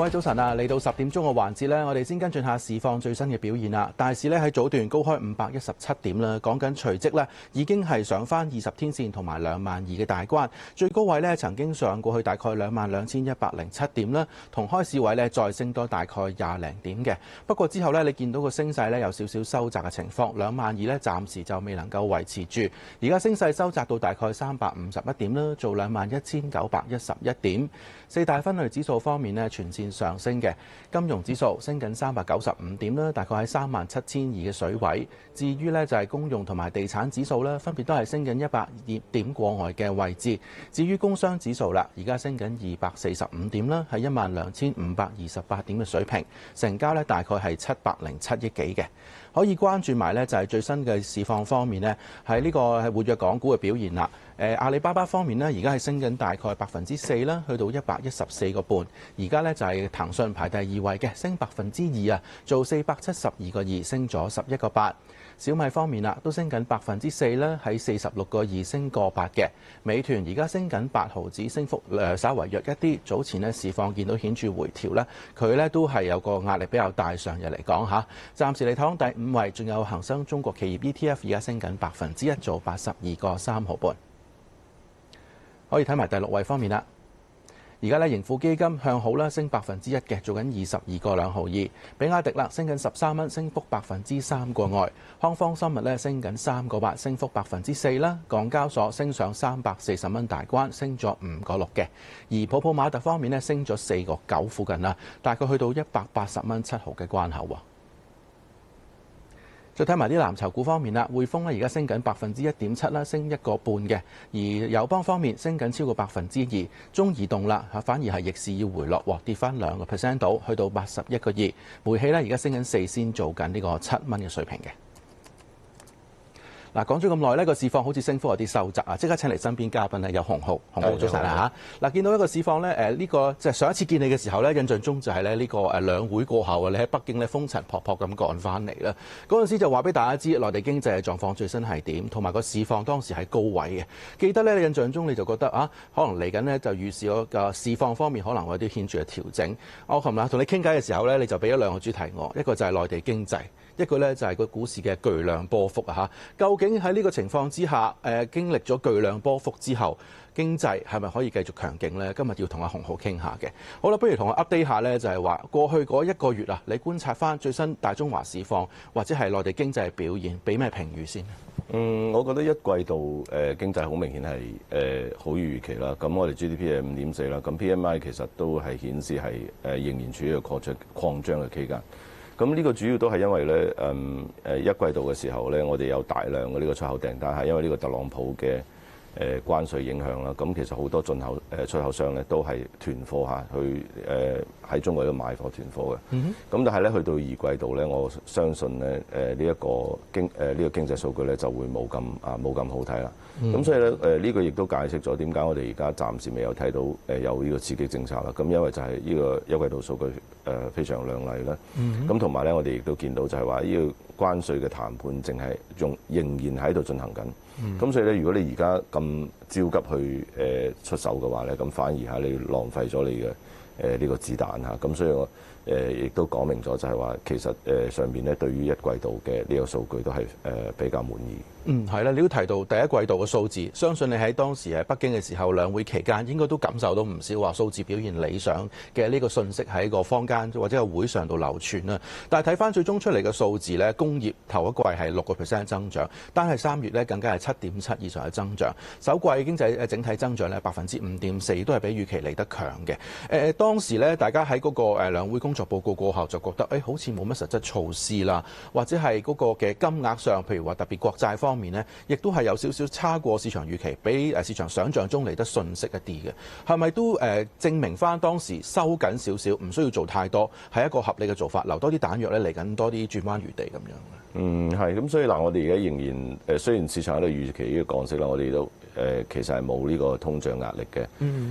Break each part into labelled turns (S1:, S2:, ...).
S1: 各位早晨啊！嚟到10點鐘嘅環節咧，我哋先跟進下市況最新嘅表現啦。大市咧喺早段高開517點啦，講緊隨即咧已經係上返20天線同埋22000嘅大關，最高位咧曾經上過去大概22107點啦，同開市位咧再升多大概20零點嘅。不過之後咧，你見到個升勢咧有少少收窄嘅情況，22000咧暫時就未能夠維持住。而家升勢收窄到大概351點啦，做21911點。四大分類指數方面咧，全線上升嘅，金融指數升緊395點啦，大概喺37200嘅水位。至於呢，就係公用同埋地產指數啦，分別都係升緊100點過外嘅位置。至於工商指數啦，而家升緊245點啦，係12528點嘅水平，成交呢，大概係707億幾嘅。可以關注埋呢，就係最新嘅市況方面呢，喺呢個係活躍港股嘅表現啦。阿里巴巴方面呢，而家係升緊大概4%啦，去到114個半。而家呢，就係騰訊排第2位嘅，升2%啊，做472個2，升咗11個8。小米方面啦，都升緊4%啦，喺46個2，升個8嘅。美團而家升緊8毫子，升幅稍為弱一啲。早前呢，市況見到顯著回調啦，佢呢都係有個壓力比較大，上日嚟講嚇。暫時嚟睇第5位，仲有恒生中國企業 ETF 而家升緊1%，做82個3毫半。可以睇埋第6位方面啦。而家咧盈富基金向好啦，升1%嘅，做緊22個2毫2。比亞迪啦，升緊13蚊，升幅3%個外。康方生物咧升緊3個8，升幅4%啦。港交所升上340蚊大關，升咗5個6嘅。而普普馬特方面咧升咗4個9附近啦，大概去到180蚊7毫嘅關口喎。再睇埋啲藍籌股方面啦，匯豐咧而家升緊1.7%啦，升1個半嘅。而友邦方面升緊超過2%，中移動啦反而係逆市要回落，跌翻2% 到，去到81個2。煤氣咧而家升緊4仙，做緊呢個7蚊嘅水平嘅。嗱，講咗咁耐呢個市況好似升幅有啲收窄啊！即刻請嚟身邊嘉賓咧，有洪灝早晨啦嚇。嗱，見到一個市況咧，呢個即係上一次見你嘅時候咧，印象中就係咧呢個兩會過後啊，你喺北京咧風塵僕僕咁趕翻嚟啦。嗰陣時就話俾大家知內地經濟嘅狀況最新係點，同埋個市況當時喺高位嘅。記得咧，你印象中你就覺得啊，可能嚟緊呢就預示嗰個市況方面可能會有啲顯著嘅調整。我琴日同你傾偈嘅時候咧，你就俾咗2個主題我，一個就係內地經濟。一個咧就係個股市嘅巨量波幅啊！究竟喺呢個情況之下，經歷咗巨量波幅之後，經濟係咪可以繼續強勁呢？今日要同阿洪灝傾下嘅。好啦，不如同我 update 下呢，就係話過去嗰1個月啊，你觀察翻最新大中華市況或者係內地經濟嘅表現，俾咩評語先？
S2: 我覺得一季度經濟好明顯係好於預期啦。咁我哋 GDP 係5.4啦，咁 PMI 其實都係顯示係仍然處於一個擴張嘅期間。咁呢個主要都係因為咧，一季度嘅時候咧，我哋有大量嘅呢個出口訂單，係因為呢個特朗普嘅關稅影響啦。咁其實好多出口商咧都係囤貨嚇，去喺中國度買貨囤貨嘅。咁但係咧去到2季度咧，我相信咧呢一個經濟數據咧就會冇咁好睇啦。咁所以咧呢個亦都解釋咗點解我哋而家暫時未有睇到有呢個刺激政策啦。咁因為就係呢個一季度數據非常亮麗啦。咁同埋咧，我哋亦都見到就係話呢個關稅嘅談判仍然喺度進行緊。咁所以咧，如果你而家咁焦急去出手嘅話咧，咁反而係你浪費咗你嘅呢個子彈嚇。咁所以我亦都講明咗就係話，其實上面咧對於一季度嘅呢個數據都係比較滿意。
S1: 係啦，你都提到第一季度嘅數字，相信你喺當時喺北京嘅時候，兩會期間應該都感受到唔少話數字表現理想嘅呢個信息喺個坊間或者個會上度流傳啦。但係睇翻最終出嚟嘅數字咧，工業頭一季係6% 增長，單係3月咧更加係7.7以上嘅增長。首季經濟整體增長咧5.4%，都係比預期嚟得強嘅。當時咧大家喺嗰個兩會工作報告過後就覺得好似冇乜實質措施啦，或者係嗰個嘅金額上，譬如話特別國債方面呢，亦都係有少少差過市場預期，比市場想像中嚟得順適一啲嘅。係咪都證明翻當時收緊少少，唔需要做太多，係一個合理嘅做法，留多啲彈藥咧嚟緊多啲轉彎餘地咁樣？
S2: 係咁，所以嗱，我哋而家仍然雖然市場喺度預期呢個降息啦，我哋都其實係冇呢個通脹壓力嘅。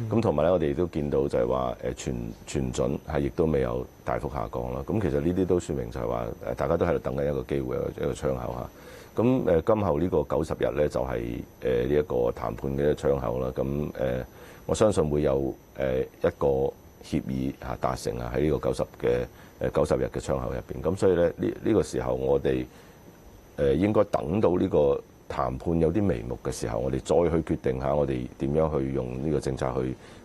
S2: 咁同埋咧，我哋亦都見到就係話存準係亦都未有大幅下降啦。咁其實呢啲都說明就係話大家都喺度等緊一個機會，一個窗口嚇。咁今後呢個90日咧就係呢一個談判嘅窗口啦。咁我相信會有一個協議達成喺呢個90日嘅窗口入邊。咁所以咧呢個時候我哋應該等到呢個談判有啲眉目嘅時候，我哋再去決定下我哋點樣去用呢個政策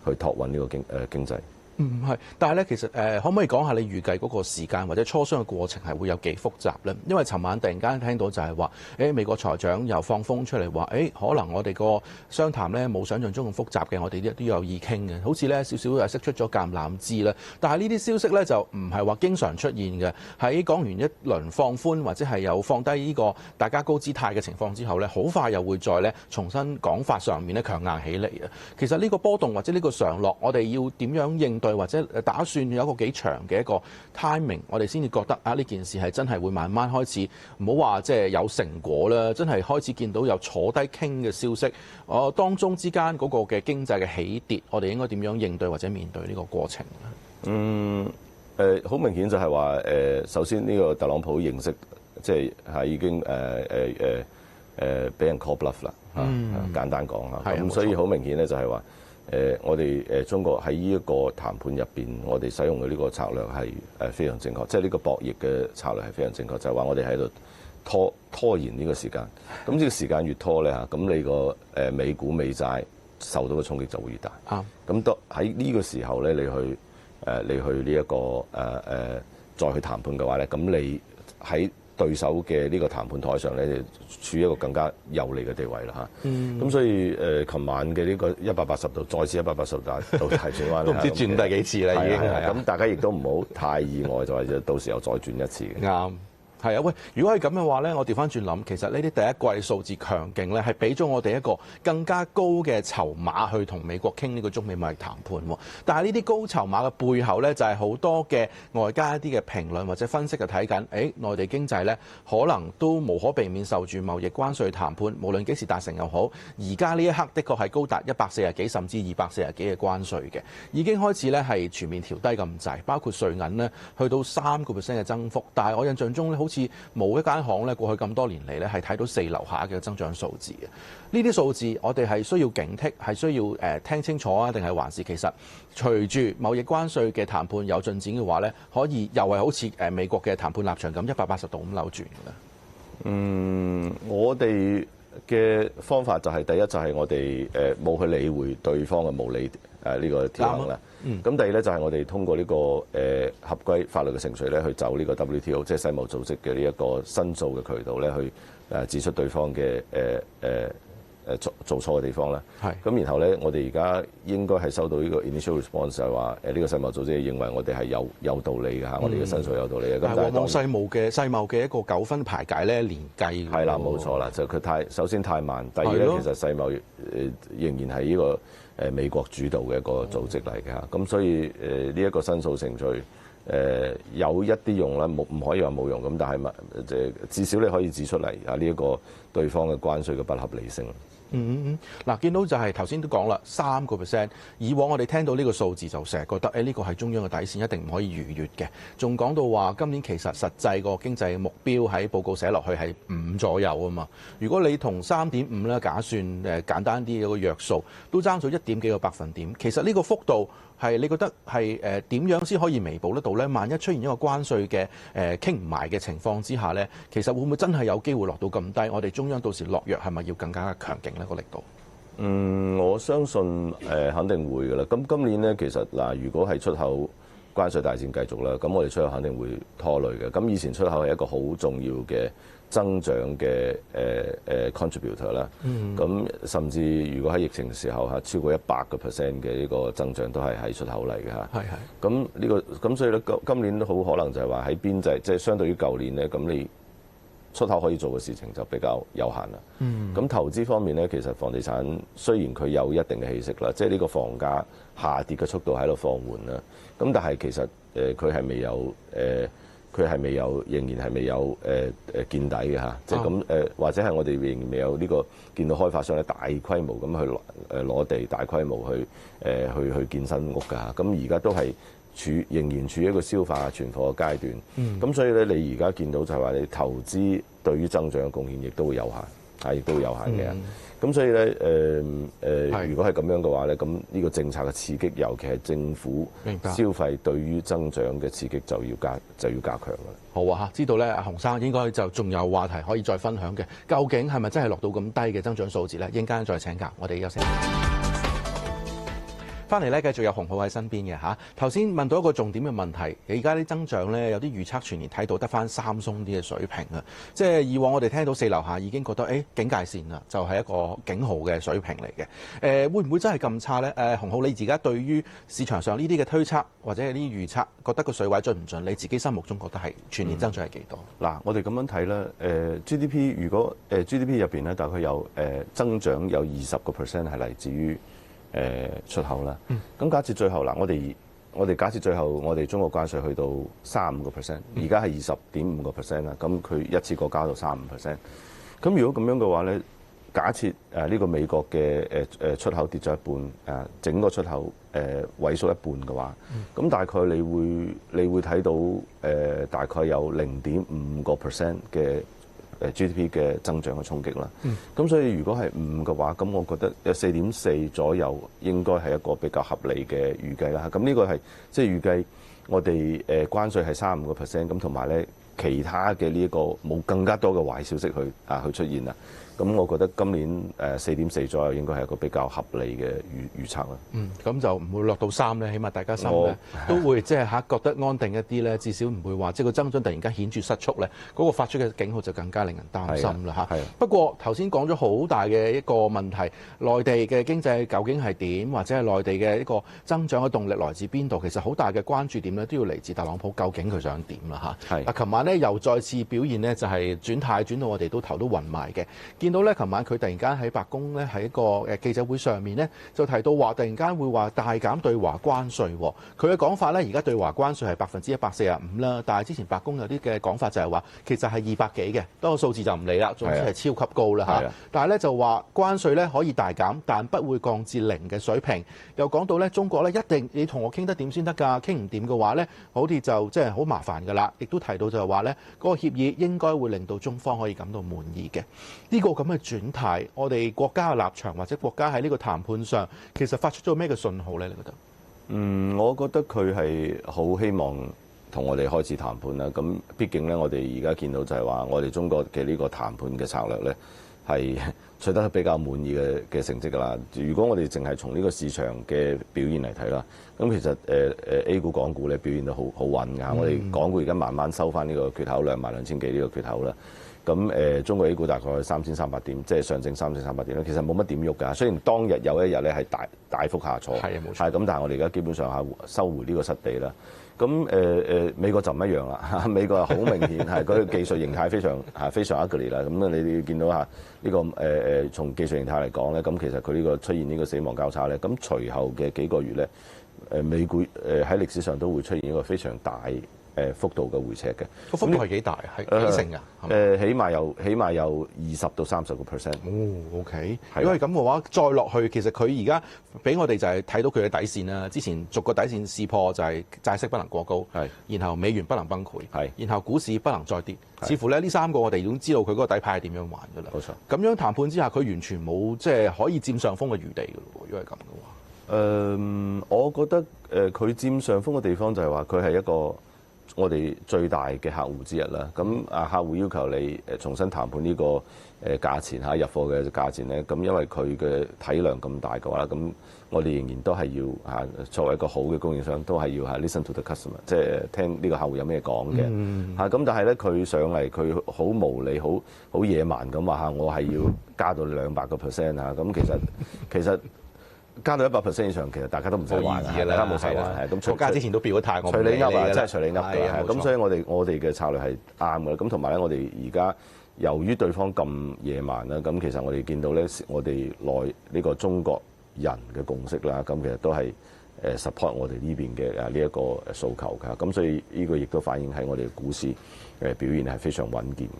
S2: 去托穩呢個經濟。
S1: 係，但係咧，其實可唔可以講下你預計嗰個時間或者磋商嘅過程係會有幾複雜咧？因為尋晚突然間聽到就係話，美國財長又放風出嚟話，可能我哋個商談咧冇想象中咁複雜嘅，我哋都有意傾嘅，好似咧少少釋出咗橄欖枝啦。但係呢啲消息咧就唔係話經常出現嘅，喺講完一輪放寬或者係有放低呢個大家高姿態嘅情況之後咧，好快又會再咧重新講法上面咧強硬起嚟啊！其實呢個波動或者呢個上落，我哋要點樣應對？或者打算有一個幾長嘅一個 timing， 我哋先至覺得呢件事係真係會慢慢開始，唔好話即係有成果啦，真係開始見到有坐低傾嘅消息。當中之間嗰個嘅經濟嘅起跌，我哋應該點樣應對或者面對呢個過程？
S2: 好明顯就係話首先呢個特朗普認識即係已經俾人 call bluff 啦，簡單講嚇。咁所以好明顯咧就係話。我哋中國喺呢一個談判入邊，我哋使用嘅呢個策略係非常正確，即係呢個博弈嘅策略係非常正確，就係話我哋喺度拖延呢個時間。咁呢個時間越拖咧嚇，咁你個美股美債受到嘅衝擊就會越大。咁當喺呢個時候咧，你去呢一個再去談判嘅話咧，咁你喺對手嘅呢個談判台上咧，處於一個更加有利嘅地位啦嚇。咁所以琴晚嘅呢個180度，再次180度大轉彎，都唔知轉第幾次啦已經。咁大家亦都唔好太意外，就係到時候再轉一次嘅。
S1: 啱。係啊，喂！如果係咁嘅話咧，我調翻轉諗，其實呢啲第一季數字強勁咧，係俾咗我哋一個更加高嘅籌碼去同美國傾呢個中美貿易談判喎。但係呢啲高籌碼嘅背後咧，就係好多嘅外加一啲嘅評論或者分析嘅睇緊，內地經濟咧可能都無可避免受住貿易關稅談判，無論幾時達成又好，而家呢一刻的確係高達140幾甚至240幾嘅關稅嘅，已經開始咧係全面調低咁滯，包括稅銀咧去到3%嘅增幅，但係我印象中咧好似冇一間行咧過去咁多年嚟咧係睇到4樓下嘅增長數字嘅。呢啲數字我哋係需要警惕，係需要聽清楚啊，定係還是其實隨住貿易關稅嘅談判有進展嘅話咧，可以又係好似美國嘅談判立場咁180度咁扭轉嘅咧？
S2: 我哋嘅方法就係第一就係我哋冇去理會對方嘅無理呢個條項啦。咁第二咧就係我哋通過呢個合規法律嘅程序咧，去走呢個 WTO 即係世貿組織嘅呢一個申訴嘅渠道咧，去指出對方嘅做錯嘅地方啦。咁然後咧，我哋而家應該係收到呢個 initial response，就係話呢個世貿組織認為我哋係有道理嘅嚇，我哋嘅申訴有道理嘅。咁
S1: 但係世貿嘅一個糾紛排解咧，年計
S2: 係啦，冇錯啦，就佢首先太慢，第二咧其實世貿仍然係呢個美國主導嘅一個組織嚟嘅嚇，咁所以呢一個申訴程序有一啲用啦，唔可以話冇用咁，但係至少你可以指出嚟呢一個對方嘅關稅嘅不合理性。
S1: 嗱，見到就係頭先都講啦，3%。以往我哋聽到呢個數字就成日覺得，呢個係中央嘅底線，一定唔可以逾越嘅。仲講到話今年其實實際個經濟目標喺報告寫落去係5左右啊嘛。如果你同3.5咧假算簡單啲嘅個約數，都爭咗1.幾個百分點。其實呢個幅度係你覺得係點樣先可以彌補得到咧？萬一出現一個關稅嘅傾唔埋嘅情況之下咧，其實會唔會真係有機會落到咁低？我哋中央到時落藥係咪要更加強勁呢個力度？
S2: 我相信肯定會㗎啦。咁今年咧其實如果係出口關稅大戰繼續啦，咁我哋出口肯定會拖累嘅。咁以前出口係一個好重要嘅增長嘅contributor 啦。咁甚至如果喺疫情嘅時候超過100% 嘅呢個增長都係喺出口嚟嘅嚇。咁所以咧今年都好可能就係話喺邊際，即係相對於舊年咧，咁你出口可以做嘅事情就比較有限啦。咁投資方面咧，其實房地產雖然佢有一定嘅氣息啦，即係呢個房價下跌嘅速度喺度放緩啦。咁但係其實佢係未有仍然係未有見底嘅嚇。即係咁或者係我哋仍然未有呢個見到開發商咧大規模咁去攞地，大規模去建新屋㗎嚇。咁而家都係仍然處於一個消化存貨嘅階段。咁所以咧，你而家見到就係話你投資對於增長嘅貢獻亦都會有限。亦都有限嘅。咁所以咧，如果係咁樣嘅話咧，咁呢個政策嘅刺激，尤其係政府消費對於增長嘅刺激就要加強㗎啦。
S1: 好啊嚇，知道咧，阿洪生應該就仲有話題可以再分享嘅。究竟係咪真係落到咁低嘅增長數字咧？一陣間再請教，我哋休息。翻嚟咧，繼續有洪灝喺身邊嘅嚇。頭先問到一個重點嘅問題，而家啲增長咧有啲預測全年睇到得翻三鬆啲嘅水平啊！即係以往我哋聽到4樓下已經覺得警戒線啦，就係一個警號嘅水平嚟嘅。會唔會真係咁差咧？洪灝，你而家對於市場上呢啲嘅推測或者係啲預測，覺得個水位準唔準？你自己心目中覺得係全年增長係幾多？
S2: 嗱，我哋咁樣睇啦，GDP 如果GDP 入邊咧，大概有增長有20%係嚟自於出口啦。咁假設最後嗱，我哋假設最後我哋中國關稅去到35%，而家係20.5%啦。咁佢一次過加到35%。咁如果咁樣嘅話咧，假設呢個美國嘅出口跌咗一半，整個出口萎縮一半嘅話，咁大概你會睇到大概有0.5% 嘅GDP 嘅增長嘅衝擊啦。咁所以如果係5嘅話，咁我覺得有4.4左右應該係一個比較合理嘅預計啦。咁呢個係即係預計我哋關稅係35%，咁同埋咧其他嘅呢一個冇更加多嘅壞消息去出現啦。咁我覺得今年4.4左右應該係一個比較合理嘅預測啦。
S1: 咁就唔會落到3咧，起碼大家心咧都會即係覺得安定一啲咧，至少唔會話即係個增長突然間顯著失速咧，嗰個發出嘅警號就更加令人擔心啦嚇。不過頭先講咗好大嘅一個問題，內地嘅經濟究竟係點，或者係內地嘅一個增長嘅動力來自邊度？其實好大嘅關注點咧都要嚟自特朗普究竟佢想點啦嚇。嗱，琴晚咧又再次表現呢，就係轉態轉到我哋都頭都暈埋嘅。見到咧，琴晚佢突然間喺白宮咧喺一個記者會上面咧，就提到話突然間會話大減對華關稅。佢嘅講法咧，而家對華關稅係145%啦，但係之前白宮有啲嘅講法就係話其實係200幾嘅，多個數字就唔理啦，總之係超級高啦嚇。但係咧就話關稅咧可以大減，但不會降至0嘅水平。又講到咧中國咧一定你同我傾得點先得㗎，傾唔掂嘅話咧，好似就即係好麻煩㗎啦。亦都提到就係話咧嗰個協議應該會令到中方可以感到滿意嘅。呢個咁嘅轉態，我哋國家嘅立場或者國家喺呢個談判上，其實發出咗咩嘅信號咧？你覺得？
S2: 我覺得佢係好希望同我哋開始談判啦。咁畢竟咧，我哋而家見到就係話，我哋中國嘅呢個談判嘅策略咧，係取得比較滿意嘅成績㗎啦。如果我哋淨係從呢個市場嘅表現嚟睇啦，咁其實A 股、港股咧表現得好穩㗎。我哋港股而家慢慢收翻呢個缺口，22,000幾呢個缺口啦。咁中國 A 股大概3300點，即係上證3300點咧，其實冇乜點喐㗎。雖然當日有一日咧係大幅下挫，係冇錯。咁，但係我哋而家基本上係收回呢個失地啦。咁美國就唔一樣啦，美國係好明顯係佢技術形態非常 ugly 啦。咁你見到呢個從技術形態嚟講咧，咁其實佢呢個出現呢個死亡交叉咧，咁隨後嘅幾個月咧，美股喺歷史上都會出現一個非常大幅度嘅回撤嘅。
S1: 個幅度係幾大？係幾成㗎？
S2: 起碼有20%到30%。
S1: OK。如果係咁嘅話，再落去，其實佢而家俾我哋就係睇到佢嘅底線啦。之前逐個底線試破就係債息不能過高，然後美元不能崩潰，然後股市不能再跌。似乎咧呢3個我哋已經知道佢嗰個底牌係點樣玩㗎啦。冇錯。咁樣談判之下，佢完全冇即係可以佔上風嘅餘地㗎咯。如果係咁嘅話，
S2: 我覺得佢佔上風嘅地方就係話佢係一個我哋最大嘅客戶之一啦。咁客戶要求你重新談判呢個價錢嚇，入貨嘅價錢咧，咁因為佢嘅體量咁大嘅話，咁我哋仍然都係要嚇作為一個好嘅供應商，都係要嚇 listen to the customer， 即係聽呢個客戶有咩講嘅嚇。咁但係咧佢上嚟佢好無理、好野蠻咁話嚇，我係要加到200%嚇。咁其實加到100% 以上，其實大家都唔使玩嘅，大家冇使玩。咁國
S1: 家之前都表咗態，我
S2: 隨你噏啊，真係隨你噏嘅。咁所以我哋嘅策略係啱嘅。咁同埋咧，我哋而家由於對方咁野蠻啦，咁其實我哋見到咧，我哋內呢個中國人嘅共識啦，咁其實都係support 我哋呢邊嘅呢一個訴求㗎。咁所以呢個亦都反映喺我哋嘅股市表現係非常穩健嘅。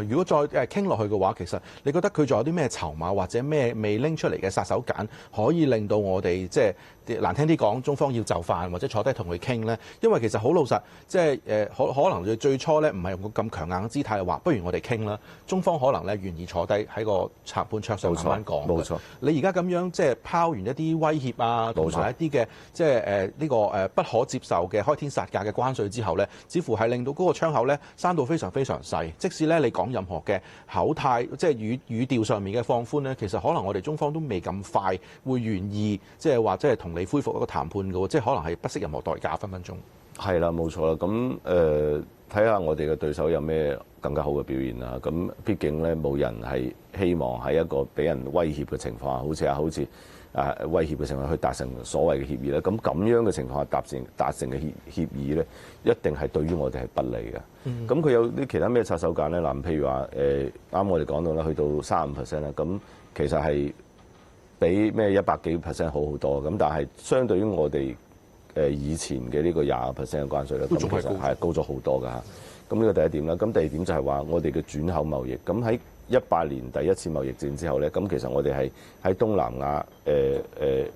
S1: 如果再傾落去嘅話，其實你覺得佢仲有啲咩籌碼或者咩未拎出嚟嘅殺手鐧，可以令到我哋即係難聽啲講，中方要就範或者坐低同佢傾咧？因為其實好老實，即係可能最初咧唔係用個咁強硬嘅姿態話，不如我哋傾啦。中方可能咧願意坐低喺個談判桌上慢慢講。
S2: 冇錯。
S1: 你而家咁樣即係拋完一啲威脅啊，同埋一啲嘅即係呢個不可接受嘅開天殺價嘅關稅之後咧，似乎係令到嗰個窗口咧閂到非常非常細。即使咧你講任何嘅口態，即係語調上面嘅放寬咧，其實可能我哋中方都未咁快會願意即係話即係同你恢復一個談判嘅喎，即係可能係不惜任何代價分分鐘。係
S2: 啦，冇錯啦。咁睇下我哋嘅對手有咩更加好嘅表現啦。咁畢竟咧冇人係希望喺一個俾人威脅嘅情況下，好似威脅嘅情況下去達成所謂嘅協議咧。咁樣嘅情況下達成嘅協議咧，一定係對於我哋係不利嘅。咁佢有啲其他咩殺手鐧咧？嗱，譬如話啱我哋講到啦，去到35%啦，咁其實係比咩100幾% 好好多。咁但係相對於我哋以前嘅呢個20% 嘅關稅咧，咁其實係高咗好多㗎嚇。咁呢個第一點啦。咁第二點就係話我哋嘅轉口貿易。咁喺18年第一次貿易戰之後咧，咁其實我哋係喺東南亞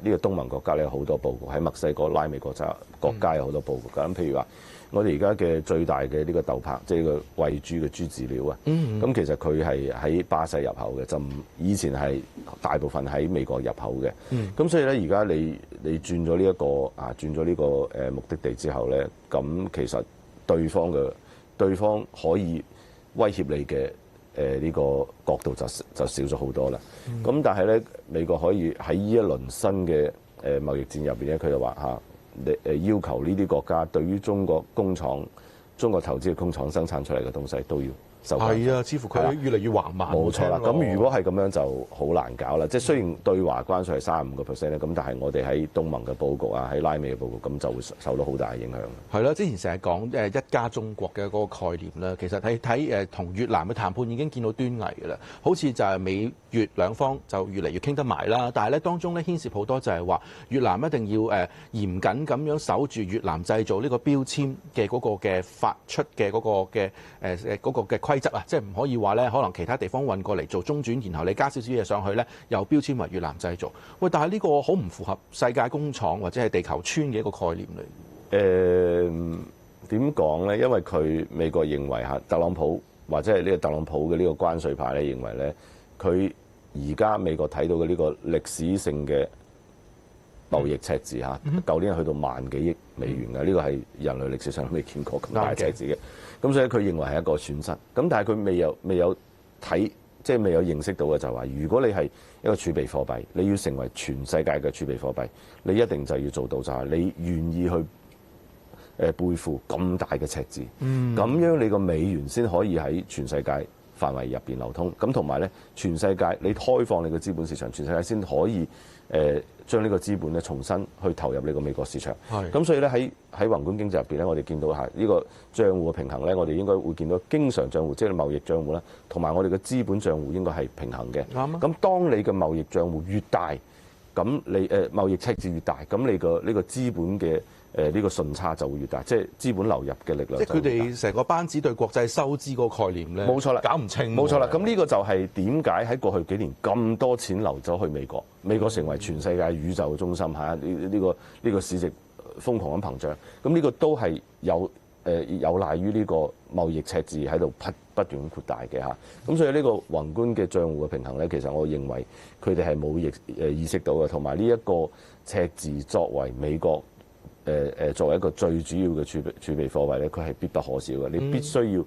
S2: 呢個東盟國家咧有好多報告，喺墨西哥、拉美國家有好多報告㗎。咁譬如話，我哋而家嘅最大嘅呢個豆粕，即係個餵豬嘅豬飼料啊。咁其實佢係喺巴西入口嘅，就以前係大部分喺美國入口嘅。咁所以咧，而家你轉咗呢一個目的地之後咧，咁其實對方可以威脅你嘅呢個角度就少咗好多啦。咁但係咧，美國可以喺呢一輪新嘅貿易戰入邊咧，佢就話要求呢啲國家對於中國投資嘅工廠生產出嚟嘅東西都要收關稅。係啊，似乎佢越嚟越橫蠻。冇錯啦。咁如果係咁樣就好難搞啦。即係雖然對華關稅係35%咧，咁但係我哋喺東盟嘅佈局啊，喺拉美嘅佈局，咁就會受到好大嘅影響。係啦，之前成日講一家中國嘅嗰個概念啦，其實睇同越南嘅談判已經見到端倪㗎啦。好似就係美越兩方就越嚟越傾得埋啦，但係咧當中咧牽涉好多就係話越南一定要嚴謹咁樣守住越南製造呢個標籤嘅嗰個嘅發出嘅嗰個嘅嗰個嘅規則啊，即係唔可以話咧可能其他地方運過嚟做中轉，然後你加少少嘢上去咧，又標籤為越南製造。喂，但係呢個好唔符合世界工廠或者係地球村嘅一個概念嚟。點講咧？因為美國認為特朗普或者係呢個特朗普嘅呢個關稅牌咧，認為咧佢而家美國睇到嘅呢個歷史性嘅貿易赤字舊年去到1萬幾億美元嘅，呢個係人類歷史上都未見過咁大赤字嘅。咁所以佢認為係一個損失。咁但係佢未有睇，即係未有認識到嘅就係話，如果你係一個儲備貨幣，你要成為全世界嘅儲備貨幣，你一定就要做到就係你願意去背負咁大嘅赤字，咁樣你個美元先可以喺全世界範圍入邊流通。咁同埋咧，全世界你開放你個資本市場，全世界先可以將呢個資本咧重新去投入你個美國市場。咁所以咧喺宏觀經濟入邊咧，我哋見到呢個帳戶嘅平衡咧，我哋應該會見到經常帳戶即係貿易帳戶啦，同埋我哋嘅資本帳戶應該係平衡嘅。咁當你嘅貿易帳戶越大，咁你貿易赤字越大，咁你個呢個資本嘅呢個順差就會越大，即係資本流入嘅力量。即係佢哋成個班子對國際收支個概念咧，冇錯啦，搞唔清。冇錯啦，咁呢個就係點解喺過去幾年咁多錢流走去美國，美國成為全世界宇宙嘅中心嚇，呢個市值瘋狂咁膨脹。咁呢個都係有賴於呢個貿易赤字喺度不斷咁擴大嘅嚇。咁所以呢個宏觀嘅帳戶嘅平衡咧，其實我認為佢哋係冇意識到嘅，同埋呢一個赤字作為美國作為一個最主要嘅儲備貨幣咧，佢係必不可少嘅。你必須要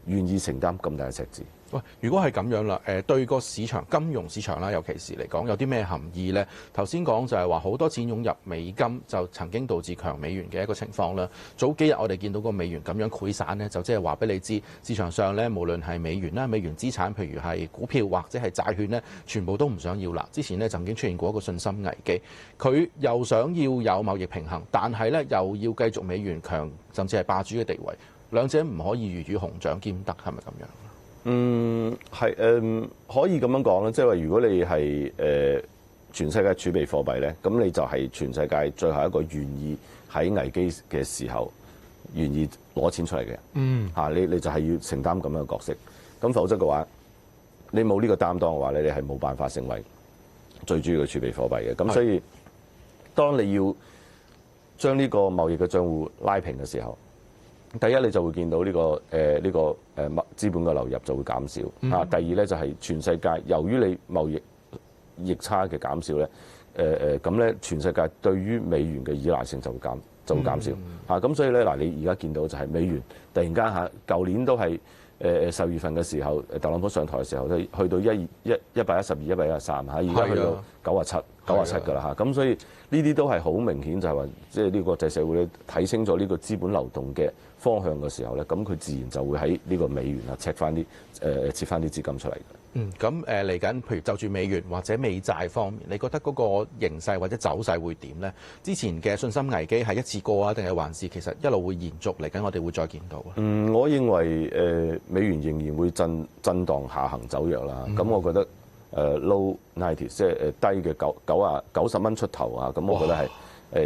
S2: 願意承擔咁大嘅赤字。喂，如果係咁樣啦，對個市場、金融市場啦，尤其是嚟講，有啲咩含義咧？頭先講就係話好多錢湧入美金，就曾經導致強美元嘅一個情況啦。早幾日我哋見到個美元咁樣潰散咧，就即係話俾你知，市場上咧無論係美元啦、美元資產，譬如係股票或者係債券咧，全部都唔想要啦。之前咧曾經出現過一個信心危機，佢又想要有貿易平衡，但係咧又要繼續美元強，甚至係霸主嘅地位，兩者唔可以魚與熊掌兼得，係咪咁樣？係可以咁樣講啦，即係話如果你係全世界儲備貨幣咧，咁你就係全世界最後一個願意喺危機嘅時候願意攞錢出嚟嘅。你就係要承擔咁樣嘅角色。咁否則嘅話，你冇呢個擔當嘅話咧，你係冇辦法成為最主要嘅儲備貨幣嘅。咁所以當你要將呢個貿易嘅帳戶拉平嘅時候，第一你就會見到呢個資本嘅流入就會減少啊。第二咧就係全世界由於你貿易逆差嘅減少咧，咁咧全世界對於美元嘅依賴性就會減少嚇。咁所以咧嗱，你而家見到就係美元突然間嚇，舊年都係10月份嘅時候，特朗普上台嘅時候都去到112、113嚇，而家去到97㗎啦嚇。咁所以呢啲都係好明顯就係話，即係呢個國際社會咧睇清楚呢個資本流動嘅方向嘅時候咧，咁佢自然就會喺呢個美元啊撤翻啲資金出嚟嘅。
S1: 咁嚟緊，譬如就住美元或者美債方面，你覺得嗰個形勢或者走勢會點呢？之前嘅信心危機係一次過啊，定係還是其實一路會延續嚟緊？我哋會再見到啊？
S2: 我認為美元仍然會震盪下行走弱啦。咁我覺得low 90即係低嘅90蚊出頭啊。咁我覺得係。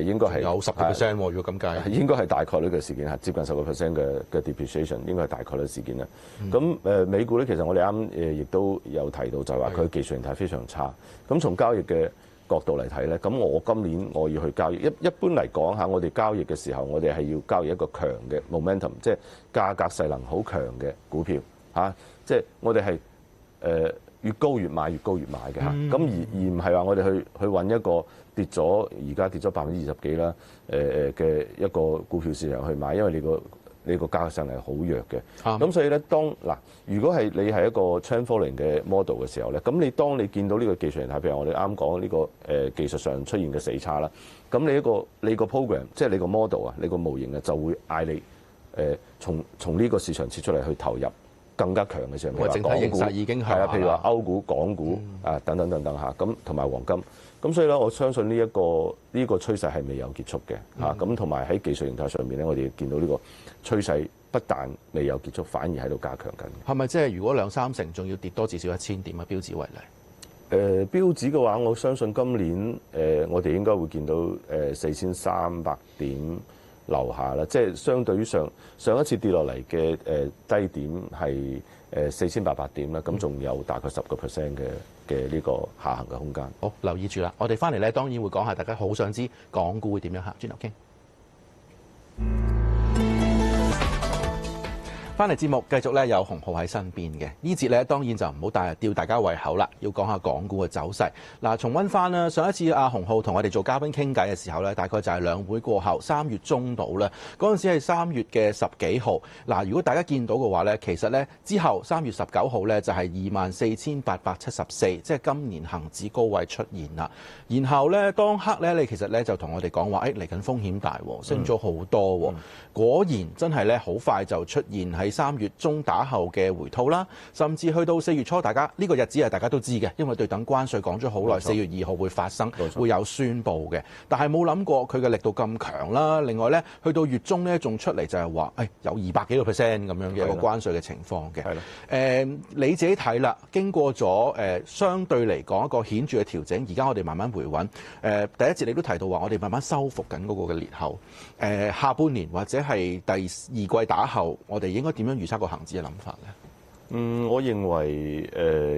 S2: 應該係
S1: 有10%喎，如果咁計，
S2: 應該係大概率嘅事件係接近10% 嘅 depreciation， 應該係大概率事件啦。咁美股咧，其實我哋啱亦都有提到，就係話佢技術形態非常差。咁從交易嘅角度嚟睇咧，咁我今年我要去交易，一般嚟講嚇，我哋交易嘅時候，我哋係要交易一個強嘅 momentum， 即係價格勢能好強嘅股票嚇，即係我哋係越高越買，越高越買嘅嚇。咁而唔係話我哋去揾一個而家跌咗20%幾啦，嘅一個股票市場去買，因為你個價格上係好弱嘅。咁所以咧，如果係你係一個 trend following 嘅 model 嘅時候咧，咁當你見到呢個技術形態，譬如我哋啱講呢個技術上出現嘅死叉啦，咁你個 program 即係你個 model 啊，你個模型啊，就會嗌你從呢個市場撤出嚟去投入更加強嘅市場，譬如話港股已經係啊，譬如話歐股、港股啊等等嚇，咁同埋黃金。咁所以咧，我相信呢個趨勢係未有結束嘅嚇。咁同埋喺技術形態上面咧，我哋見到呢個趨勢不但未有結束，反而喺度加強緊。
S1: 係咪即係如果2-3成，仲要跌多至少1000點啊？標指為例。
S2: 標指嘅話，我相信今年我哋應該會見到4300點樓下啦。即係相對於上一次跌落嚟嘅低點係4800點啦。咁仲有大概10% 嘅呢個下行嘅空間。
S1: 好，留意住啦。我哋翻嚟咧，當然會講下大家好想知港股會點樣行，轉頭傾。翻嚟節目繼續咧，有洪灝喺身邊嘅呢節咧，當然就唔好吊大家胃口啦，要講下港股嘅走勢。嗱，重溫翻啦，上一次阿洪灝同我哋做嘉賓傾偈嘅時候咧，大概就係兩會過後3月中度啦。嗰陣時係3月嘅10幾號。嗱，如果大家見到嘅話咧，其實咧之後3月19號咧就係24,874，即係今年恆指高位出現啦。然後咧當刻咧，你其實咧就同我哋講話，嚟緊風險大，升咗好多。果然真係咧好快就出現喺3月中打後嘅回吐啦，甚至去到4月初，大家呢個日子係大家都知嘅，因為對等關稅講咗好耐，4月2號會發生，會有宣佈嘅。但係冇諗過佢嘅力度咁強啦。另外咧，去到月中咧仲出嚟就係話，有200幾個%咁樣嘅一個關稅嘅情況嘅。你自己睇啦，經過咗相對嚟講一個顯著嘅調整，而家我哋慢慢回穩。第一節你都提到話，我哋慢慢修復緊嗰個嘅裂口。下半年或者係第2季打後，我哋應該點樣預測個恆指嘅諗法咧？
S2: 我認為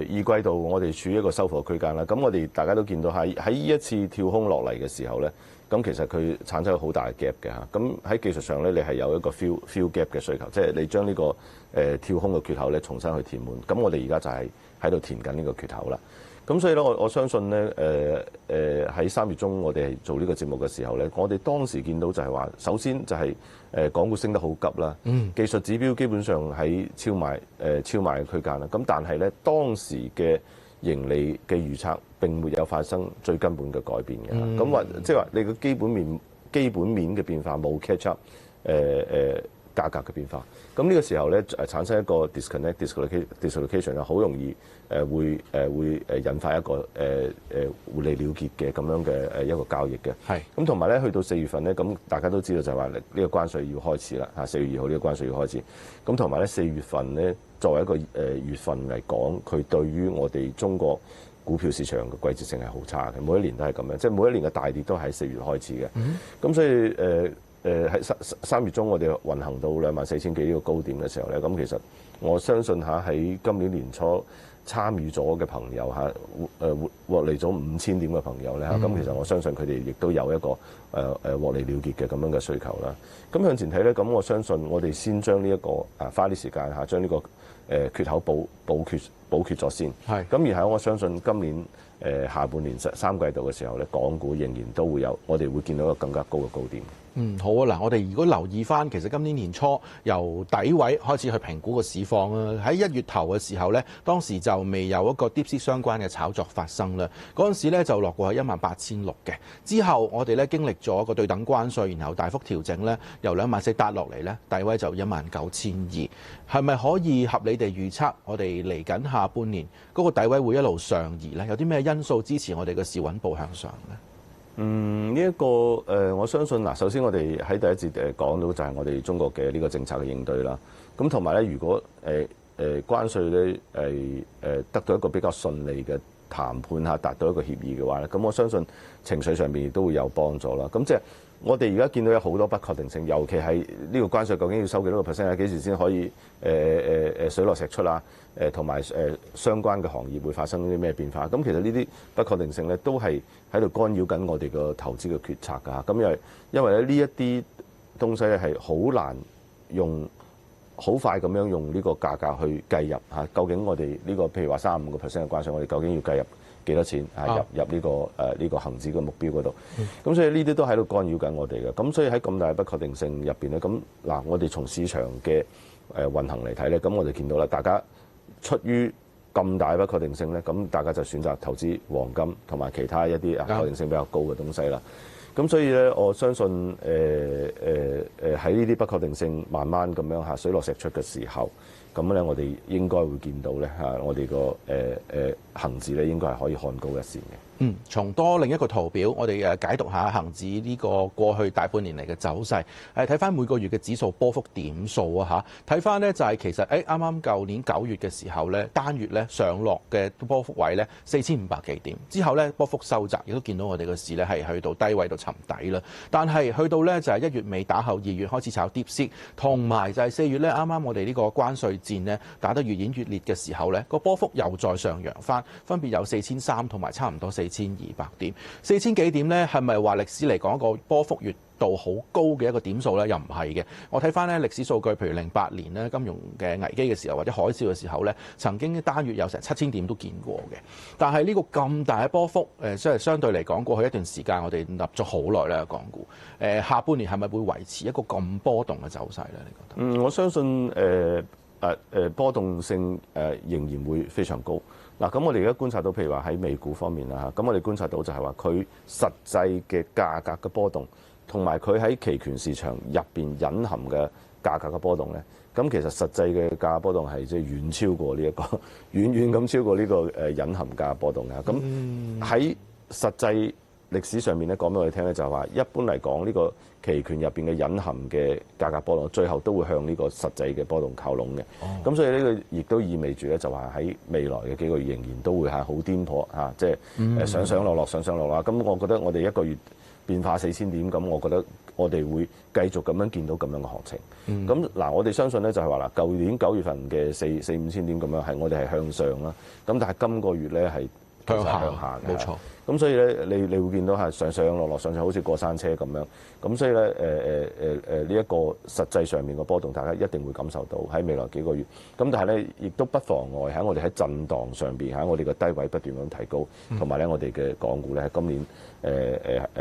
S2: 2季度我哋處於一個收復區間啦。咁我哋大家都見到喺呢一次跳空落嚟嘅時候咧，咁其實佢產生好大嘅 gap 嘅嚇。咁喺技術上咧，你係有一個 fill gap 嘅需求，即係你將呢個跳空嘅缺口咧重新去填滿。咁我哋而家就係喺度填緊呢個缺口啦。咁所以咧，我相信咧，喺3月中我哋做呢個節目嘅時候咧，我哋當時見到就係話，首先就係港股升得好急啦，技術指標基本上喺超賣嘅區間啦。咁但係咧，當時嘅盈利嘅預測並沒有發生最根本嘅改變嘅。咁即係話你個基本面嘅變化冇 catch up 價格嘅變化。咁呢個時候咧產生一個 dislocation 好容易會引發一個互利了結嘅咁樣嘅一個交易嘅。係。咁同埋咧，去到4月份咧，咁大家都知道就係話呢個關稅要開始啦嚇，4月2號呢個關稅要開始。咁同埋咧4月份咧作為一個月份嚟講，佢對於我哋中國股票市場嘅季節性係好差嘅，每一年都係咁樣，即係每一年嘅大跌都喺4月開始嘅。咁所以喺3月中我哋運行到24,000幾呢個高點嘅時候咧，咁其實我相信喺今年年初參與咗嘅朋友獲利咗5000點嘅朋友咧，咁其實我相信佢哋亦都有一個獲利了結嘅咁樣嘅需求啦。咁向前睇咧，咁我相信我哋先將呢一個花啲時間將呢個缺口補缺咗先。係。咁然後我相信今年下半年3季度嘅時候咧，港股仍然都會有，我哋會見到一個更加高嘅高點。
S1: 好啊！嗱，我哋如果留意翻，其實今年年初由底位開始去評估個市況啦。喺1月頭嘅時候咧，當時就未有一個 DeepSeek 相關嘅炒作發生啦。嗰陣時咧就落過去18600嘅。之後我哋咧經歷咗個對等關稅，然後大幅調整咧，由24000跌落嚟咧，底位就19200。係咪可以合理地預測我哋嚟緊下半年嗰個底位會一路上移咧？有啲咩因素支持我哋嘅市穩步向上咧？
S2: 呢一個我相信嗱，首先我哋喺第一節講到就係我哋中國嘅呢個政策嘅應對啦。咁同埋咧，如果關稅咧得到一個比較順利嘅談判下，達到一個協議嘅話咧，咁我相信情緒上面亦都會有幫助啦。咁即係我哋而家見到有好多不確定性，尤其係呢個關稅究竟要收幾多個 percent 啊？幾時先可以水落石出啊？同埋相關嘅行業會發生啲咩變化？咁其實呢啲不確定性咧，都係喺度干擾緊我哋個投資嘅決策㗎。咁因為咧呢一啲東西咧係好難用好快咁樣用呢個價格去計入嚇。究竟我哋呢個譬如話35%嘅關稅，我哋究竟要計入幾多錢入呢個恆指嘅目標嗰度？咁所以呢啲都喺度干擾緊我哋嘅。咁所以喺咁大嘅不確定性入邊咧，咁嗱，我哋從市場嘅運行嚟睇咧，咁我哋見到啦，大家出於咁大不確定性咧，咁大家就選擇投資黃金同埋其他一啲確定性比較高嘅東西啦。咁所以咧，我相信喺呢啲不確定性慢慢咁樣水落石出嘅時候，咁咧我哋應該會見到咧我哋個恆指咧應該係可以看高一線嘅。
S1: 從多另一個圖表，我哋解讀下恒指呢個過去大半年嚟嘅走勢。睇翻每個月嘅指數波幅點數啊嚇，睇翻呢就係其實啱啱舊年9月嘅時候咧，單月咧上落嘅波幅位咧4500幾點，之後咧波幅收窄，亦都見到我哋個市咧係去到低位度沉底啦。但係去到咧就係1月尾打後2月開始炒 DeepSeek，同埋就係4月咧啱啱我哋呢個關稅戰咧打得越演越烈嘅時候咧，個波幅又再上揚翻，分別有4300同埋差唔多4200點，4000幾點呢？係咪話歷史嚟講個波幅越度好高嘅一個點數呢？又唔係嘅。我睇翻呢歷史數據，譬如08年呢金融嘅危機嘅時候，或者海嘯嘅時候呢，曾經單月有成7000點都見過嘅。但係呢個咁大嘅波幅，即係相對嚟講，過去一段時間我哋立咗好耐啦，港股。下半年係咪會維持一個咁波動嘅走勢呢？你覺得？
S2: 我相信波動性仍然會非常高。嗱，咁我哋而家觀察到，譬如話喺美股方面啦嚇，咁我哋觀察到就係話佢實際嘅價格嘅波動，同埋佢喺期權市場入邊隱含嘅價格嘅波動咧，咁其實實際嘅價格波動係即係遠超過呢一個，遠咁超過呢個隱含價格波動嘅。咁喺實際歷史上面咧講俾我哋聽咧，就係話一般嚟講呢個期權入邊嘅隱含嘅價格波動，最後都會向呢個實際嘅波動靠攏嘅。咁所以呢個亦都意味住咧，就話喺未來嘅幾個月仍然都會係好顛簸嚇，即係上落落上上落落。咁我覺得我哋一個月變化4000點，咁我覺得我哋會繼續咁樣見到咁樣嘅行情。咁嗱，我哋相信咧就係話嗱，舊年9月份嘅4-5千點咁樣係我哋係向上啦。咁但係今個月咧係向下嘅，冇錯。咁所以咧，你會見到係上上落落上上，好似過山車咁樣。咁所以咧，呢一個實際上面嘅波動，大家一定會感受到喺未來幾個月。咁但係咧，亦都不妨礙喺我哋喺震盪上邊，喺我哋嘅低位不斷咁提高，同埋咧我哋嘅港股咧喺今年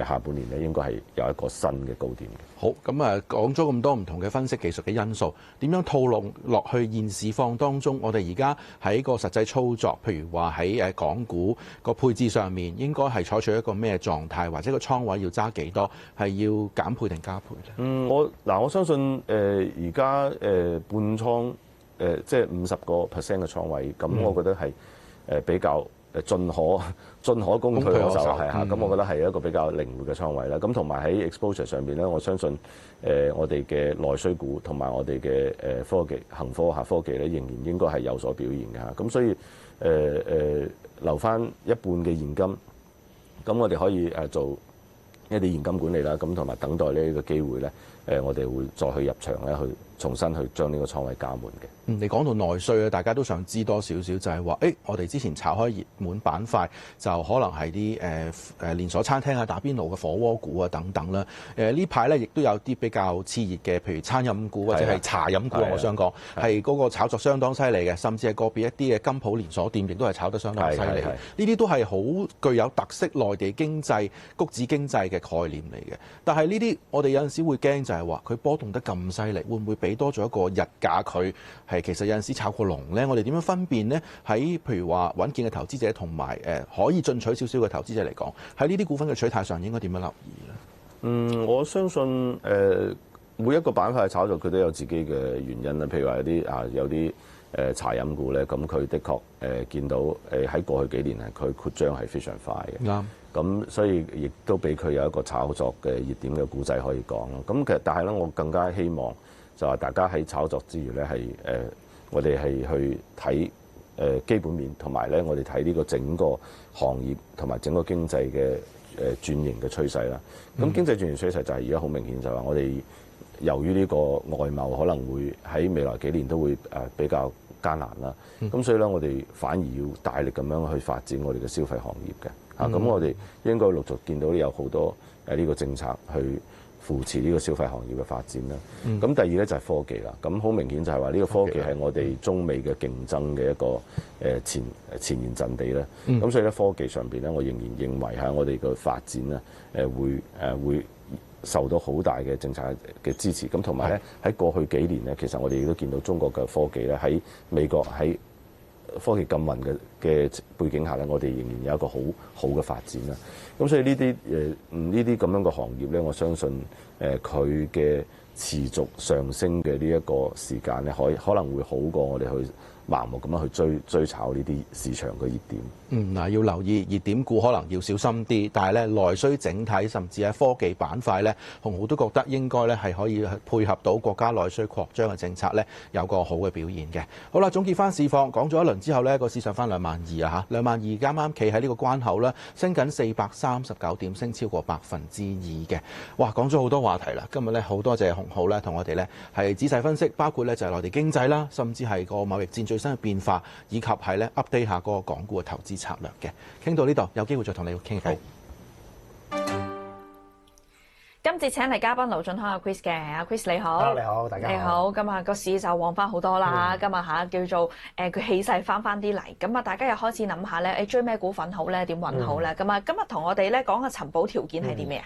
S2: 下半年咧應該係有一個新嘅高點嘅。
S1: 好，咁啊講咗咁多唔同嘅分析技術嘅因素，點樣套用落去現市況當中？我哋而家喺個實際操作，譬如話喺港股個配置上面，應該係採取一個咩狀態，或者個倉位要揸幾多，係要減配定加配咧？
S2: 我相信而家半倉即係50% 嘅倉位，咁我覺得係比較進可攻退可守係嚇，咁我覺得係一個比較靈活嘅倉位啦。咁同埋喺 exposure 上邊咧，我相信我哋嘅內需股同埋我哋嘅科技恒科技咧，仍然應該係有所表現嘅嚇。咁所以留翻一半嘅現金，咁我哋可以做一啲現金管理啦。咁同埋等待呢個機會咧，我哋會再去入場咧去重新去將呢個倉位加滿嘅。
S1: 你講到內需咧，大家都想知多少少，就係話，我哋之前炒開熱門板塊，就可能係啲連鎖餐廳啊、打邊爐嘅火鍋股啊等等啦。呢排咧亦都有啲比較熾熱嘅，譬如餐飲股或者係茶飲股，我想講係嗰個炒作相當犀利嘅，甚至係個別一啲嘅金鋪連鎖店亦都係炒得相當犀利。呢啲都係好具有特色內地經濟、谷子經濟嘅概念嚟嘅。但係呢啲我哋有陣時會驚，就係話佢波動得咁犀利，會唔會俾多咗一個日價佢？其實有陣時炒過龍咧，我哋點樣分辨呢？喺譬如話穩健嘅投資者同埋可以進取少少嘅投資者嚟講，喺呢啲股份嘅取態上應該點樣留意咧？
S2: 我相信每一個板塊嘅炒作佢都有自己嘅原因啦。譬如話有啲茶飲股咧，咁佢的確見到喺過去幾年佢擴張係非常快嘅。啱。咁所以亦都俾佢有一個炒作嘅熱點嘅故仔可以講咯。咁其實但係咧，我更加希望就係大家喺炒作之餘咧，我哋係去睇基本面，同埋咧我哋睇呢個整個行業同埋整個經濟嘅轉型嘅趨勢啦。咁經濟轉型趨勢就係而家好明顯，就係話我哋由於呢個外貿可能會喺未來幾年都會比較艱難啦。咁所以咧，我哋反而要大力咁樣去發展我哋嘅消費行業嘅。咁我哋應該陸續見到有好多呢個政策去扶持呢個消費行業嘅發展啦。咁第二咧就係科技啦。咁好明顯就係話呢個科技係我哋中美嘅競爭嘅一個前沿陣地啦。咁所以咧，科技上邊咧，我仍然認為我哋嘅發展咧會受到好大嘅政策嘅支持。咁同埋咧，喺過去幾年咧，其實我哋亦都見到中國嘅科技咧喺美國喺科技禁運嘅背景下咧，我哋仍然有一個好嘅發展啦。咁所以呢啲咁樣嘅行業咧，我相信佢嘅持續上升嘅呢一個時間咧，可能會好過我哋去盲目咁樣去追炒呢啲市場嘅熱點。
S1: 要留意熱點股可能要小心啲，但係咧內需整體甚至喺科技板塊咧，鴻鵠都覺得應該咧係可以配合到國家內需擴張嘅政策咧，有個好嘅表現嘅。好啦，總結翻市況，講咗一輪之後咧，個市上翻22000啊嚇，22000啱啱企喺呢個關口啦，升緊439點，升超過2%嘅。哇，講咗好多話題啦，今日咧好多謝鴻鵠咧同我哋咧係仔細分析，包括咧就係內地經濟啦，甚至係個貿易戰最新嘅變化，以及係咧 update 下嗰個港股嘅投資策略嘅。傾到呢度，有機會再同你傾偈。
S3: 今次請嚟嘉賓盧駿匡阿 Chris 嘅，阿 Chris 你好。
S4: Hello，你好，大家好。
S3: 你好，今日個市就旺翻好多啦。今日叫做佢氣勢翻啲嚟，咁啊大家又開始諗下咧，追咩股份好咧？點揾好咧？咁啊今日同我哋咧講嘅尋寶條件係啲咩啊？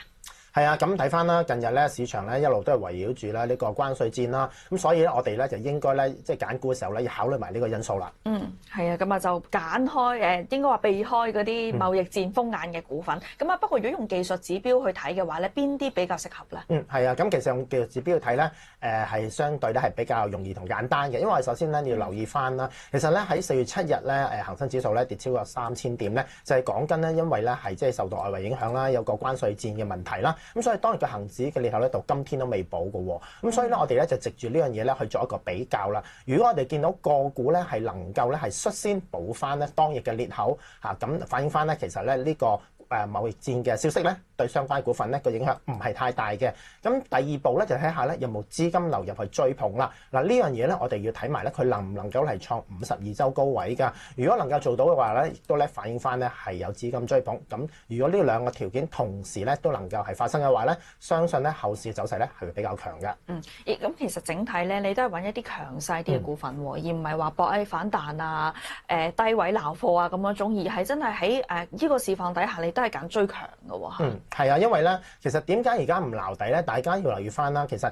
S4: 係啊，咁睇翻啦，近日咧市場咧一路都係圍繞住咧呢個關稅戰啦，咁所以咧我哋咧就應該咧即係揀股嘅時候咧要考慮埋呢個因素啦。
S3: 係啊，咁啊就揀開應該話避開嗰啲貿易戰風眼嘅股份。咁啊不過如果用技術指標去睇嘅話咧，邊啲比較適合咧？
S4: 係啊，咁其實用技術指標去睇咧，係相對咧係比較容易同簡單嘅，因為首先咧你要留意翻啦，其實咧喺4月7日咧恆生指數咧跌超過3000點咧，就係講緊咧因為咧係即係受到外圍影響啦，有個關稅戰嘅問題啦。咁所以當日嘅恒指嘅裂口咧到今天都未補嘅喎，咁所以咧我哋咧就藉住呢樣嘢咧去做一個比較啦。如果我哋見到個股咧係能夠咧係率先補翻咧當日嘅裂口嚇，咁反映翻咧其實咧呢個貿易戰嘅消息咧對相關股份咧個影響唔係太大嘅。咁第二步咧就睇下咧有冇資金流入去追捧啦。嗱呢樣嘢咧我哋要睇埋咧佢能唔能夠係創52週高位㗎。如果能夠做到嘅話咧，亦都咧反映翻咧係有資金追捧。咁如果呢兩個條件同時咧都能夠係發生嘅話咧，相信咧後市走勢咧係會比較強嘅。
S3: 咁其實整體咧你都係揾一啲強勢啲嘅股份喎，而唔係話博反彈啊、低位撈貨啊咁樣種，而係真係喺呢個市況底下你都係揀最強嘅喎。
S4: 係啊，因為咧其實點解而家唔撈底咧？大家要留意翻啦。其實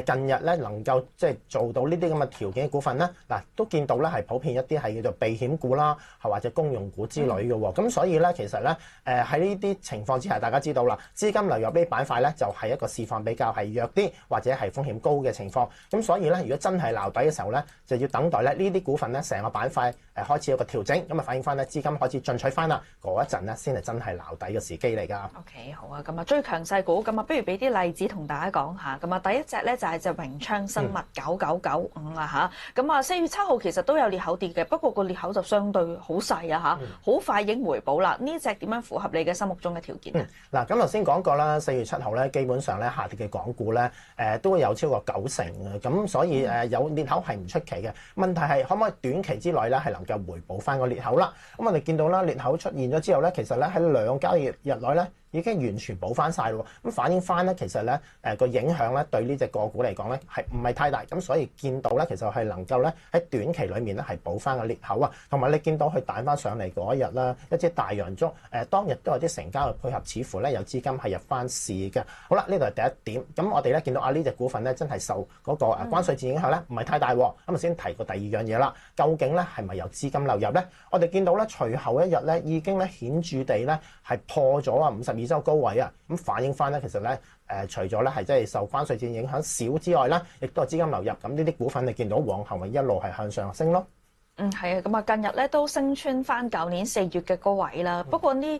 S4: 近日咧能夠即係做到呢啲咁嘅條件嘅股份咧，嗱都見到咧係普遍一啲係叫做避險股啦，係或者公用股之類嘅喎。咁所以咧其實咧喺呢啲情況之下，大家知道啦，資金流入呢啲板塊咧就係一個市況比較係弱啲或者係風險高嘅情況。咁所以咧如果真係撈底嘅時候咧，就要等待咧呢啲股份咧成個板塊開始有個調整，咁啊反映翻咧資金開始進取翻啦，嗰一陣咧先係真係撈撈底嘅時機嚟㗎。
S3: OK， 好啊，咁啊最強勢股，咁啊不如俾啲例子同大家講下。咁啊第一隻咧就係隻榮昌生物9995啦嚇。咁啊4月7號其實都有裂口跌嘅，不過個裂口就相對好細啊嚇，好快已經回補啦。呢隻點樣符合你嘅心目中嘅條件咧？
S4: 嗱，咁頭先講過啦，4月7號咧，基本上咧下跌嘅港股咧，都會有超過90%嘅，咁所以有裂口係唔出奇嘅。問題係可唔可以短期之內咧係能夠回補翻個裂口啦？咁我哋見到啦，裂口出現咗之後咧，其實咧喺2個交易日內咧，已經完全補翻晒咯，咁反映翻咧，其實咧個影響咧對呢隻個股嚟講咧係唔係太大，咁所以見到咧其實係能夠咧喺短期裡面咧係補翻個裂口啊，同埋你見到佢彈翻上嚟嗰一日啦，一隻大陽燭當日都有啲成交嘅配合，似乎咧有資金係入翻市嘅。好啦，呢度係第一點，咁我哋咧見到呢隻股份咧真係受嗰個關稅戰影響咧唔係太大，咁啊先提過第二樣嘢啦，究竟咧係咪有資金流入咧？我哋見到咧隨後一日咧已經咧顯著地咧係破咗52周高位啊，咁反映翻咧其實咧除咗咧係即係受關稅戰影響少之外啦，亦都係資金流入，咁呢啲股份你見到往後咪一路係向上升咯。
S3: 係啊，咁啊近日咧都升穿翻舊年4月嘅高位啦。不過呢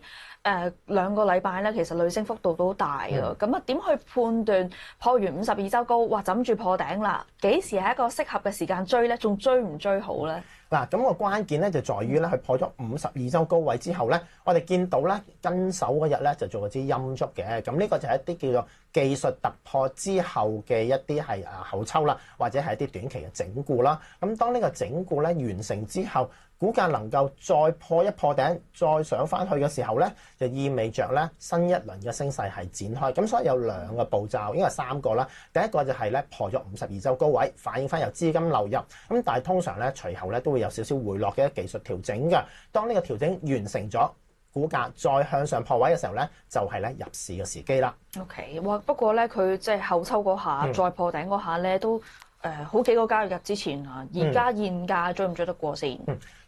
S3: 2個禮拜咧，其實累升幅度都大啊。咁啊點去判斷破完52周高，哇枕住破頂啦？幾時係一個適合嘅時間追咧？仲追唔追好咧？
S4: 嗱，咁個關鍵咧就在於咧，佢破咗52周高位之後咧，我哋見到咧跟手嗰日咧就做咗支陰燭嘅，咁呢個就係一啲叫做技術突破之後嘅一啲係後抽啦，或者係一啲短期嘅整固啦。咁當呢個整固咧完成之後，股價能夠再破頂，再上翻去嘅時候咧，就意味着咧新一輪嘅升勢係展開。咁所以有2個步驟，應該係3個啦。第一個就係咧破咗52周高位，反映翻有資金流入。咁但係通常咧隨後咧都會有少少回落嘅技術調整嘅。當呢個調整完成咗，股價再向上破位嘅時候咧，就係咧入市嘅時機啦。
S3: OK， 哇！不過咧佢即係後抽嗰下，再破頂嗰下咧都好幾個交易日之前啊，而家現價追唔追得過先？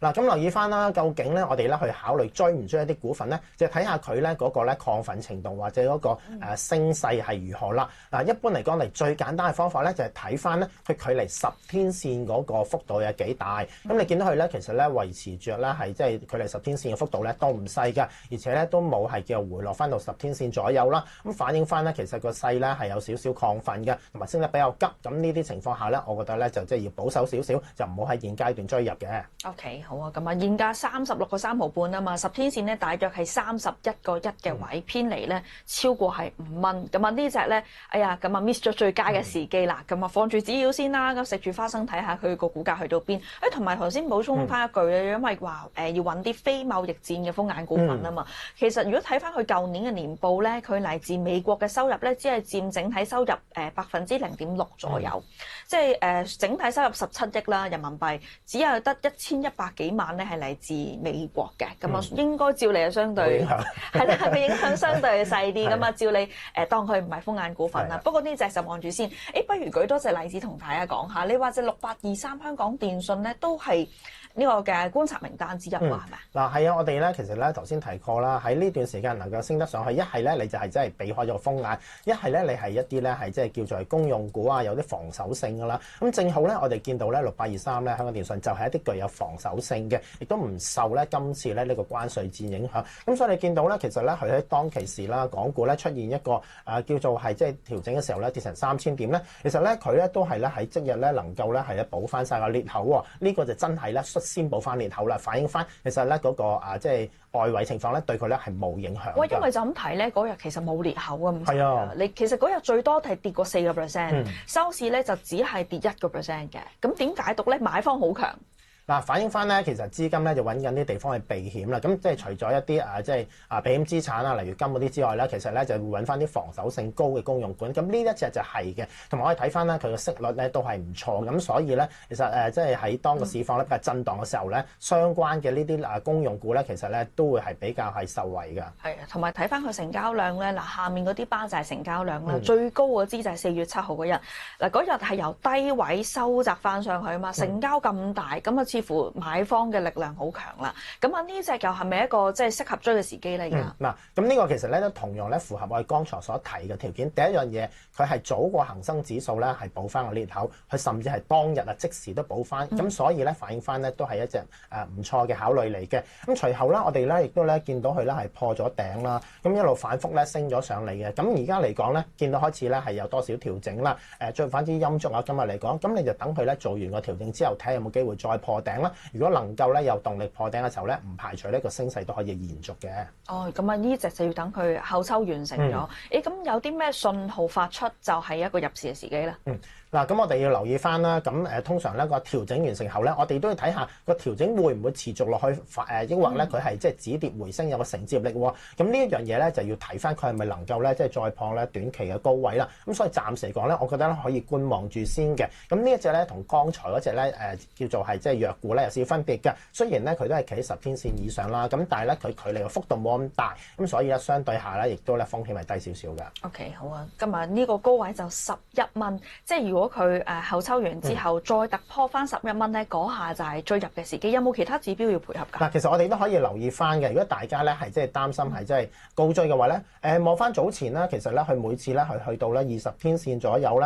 S4: 嗱，咁留意翻啦，究竟咧我哋咧去考慮追唔追一啲股份咧，就睇下佢咧嗰個咧亢奮程度或者嗰個升勢係如何啦。嗱，一般嚟講嚟最簡單嘅方法咧就係睇翻咧佢距離10天線嗰個幅度有幾大。咁你見到佢咧其實咧維持着咧係即係距離10天線嘅幅度咧都唔細㗎，而且咧都冇係叫回落翻到10天線左右啦。咁反映翻咧其實個勢咧係有少少亢奮嘅，同埋升得比較急。咁呢啲情況下咧，我覺得咧就即係要保守少少，就唔好喺現階段追入嘅。
S3: OK。好啊，咁啊現價36個3毫半啊嘛，10天線咧大約係31個1嘅位，偏離咧超過係5蚊。咁啊呢隻咧，哎呀咁啊 miss 咗最佳嘅時機啦。咁啊放住止腰先啦，咁食住花生睇下佢個股價去到邊。同埋頭先補充翻一句啊，因為話要揾啲非貿易戰嘅風眼股份啊嘛。其實如果睇翻佢舊年嘅年報咧，佢嚟自美國嘅收入咧，只係佔整體收入0.6%左右，即係整體收入17億啦人民幣，只有得1100幾萬咧係嚟自美國嘅，咁啊應該照你啊相對係啦，佢影響相對細啲，咁啊照你當佢唔係風眼股份啦。不過呢隻就望住先，不如舉多隻例子同大家講下。你話隻6823香港電訊咧都係呢個嘅觀察名單之一喎，係咪？
S4: 嗱係啊，我哋咧其實咧頭先提過啦，喺呢段時間能夠升得上去，一係咧你就係真係避開咗個風眼，一係咧你係一啲咧係即係叫做係公用股啊，有啲防守性㗎啦。咁正好咧，我哋見到咧6823咧香港電訊就係一啲具有防守性嘅，亦都唔受咧今次咧呢個關稅戰影響。咁所以你見到咧，其實咧佢喺當其時啦，港股咧出現一個叫做係即係調整嘅時候咧，跌成3000點咧，其實咧佢咧都係咧喺即日咧能夠咧係咧補翻晒個裂口喎。呢個就真係咧率先補翻裂口啦，反映翻其實咧嗰個即係外圍情況咧對佢咧係冇影響。
S3: 喂，因為就咁睇咧，嗰日其實冇裂口啊，
S4: 係啊，
S3: 你其實嗰日最多係跌過4%，收市咧就只係跌1%嘅。咁點解讀咧？買方好強。
S4: 嗱，反映翻咧，其實資金咧就揾緊啲地方去避險啦。咁即係除咗一啲即係避險資產啊，例如金嗰啲之外咧，其實咧就會揾翻啲防守性高嘅公用股。咁呢一隻就係嘅，同埋我哋睇翻咧佢嘅息率咧都係唔錯。咁所以咧，其實即係喺當個市況咧比較震盪嘅時候咧，相關嘅呢啲公用股咧，其實咧都會係比較係受惠㗎。
S3: 係啊，同埋睇翻佢成交量咧，嗱下面嗰啲巴就係成交量啦，最高嗰支就係4月7號嗰日。嗱嗰日係由低位收窄翻上去啊嘛，成交咁大，咁啊似似乎買方嘅力量好強啦。咁啊，呢隻又係咪一個即係適合追嘅時機咧？而家
S4: 嗱，咁呢個其實咧都同樣咧符合我哋剛才所提嘅條件。第一樣嘢，佢係早過恒生指數咧係補翻個裂口，佢甚至係當日啊即時都補翻，咁所以咧反映翻咧都係一隻唔錯嘅考慮嚟嘅。咁隨後咧我哋咧亦都咧見到佢咧係破咗頂啦，咁一路反覆咧升咗上嚟嘅。咁而家嚟講咧，見到開始咧係有多少調整啦？最反之陰燭啊，今日嚟講，咁你就等佢咧做完個調整之後，睇下有冇機會再破頂啦。如果能夠咧有動力破頂嘅時候咧，唔排除呢個升勢都可以延續嘅。
S3: 哦，咁啊呢隻就要等佢後抽完成咗。咁有啲咩信號發出就係一個入市嘅時機咧？
S4: 嗱，咁我哋要留意翻啦。咁通常咧個調整完成後咧，我哋都要睇下個調整會唔會持續落去，抑或咧佢係即係止跌回升有個承接力喎。咁呢一樣嘢咧就要睇翻佢係咪能夠咧即係再破咧短期嘅高位啦。咁所以暫時嚟講咧，我覺得可以觀望住先嘅。咁呢一隻咧同剛才嗰隻咧叫做係即係弱股咧有少少分別嘅。雖然咧佢都係企喺10天線以上啦，咁但係咧佢距離嘅幅度冇咁大，咁所以咧相對下咧亦都咧風險係低少少嘅。
S3: OK， 好啊，今日呢個高位就11蚊，即係如果佢後抽完之後再突破翻11蚊咧，嗰下就係追入嘅時機。有冇其他指標要配合㗎？
S4: 嗱，其實我哋都可以留意翻嘅。如果大家咧係即係擔心係即係高追嘅話咧，望翻早前咧，其實咧佢每次咧去到咧20天線左右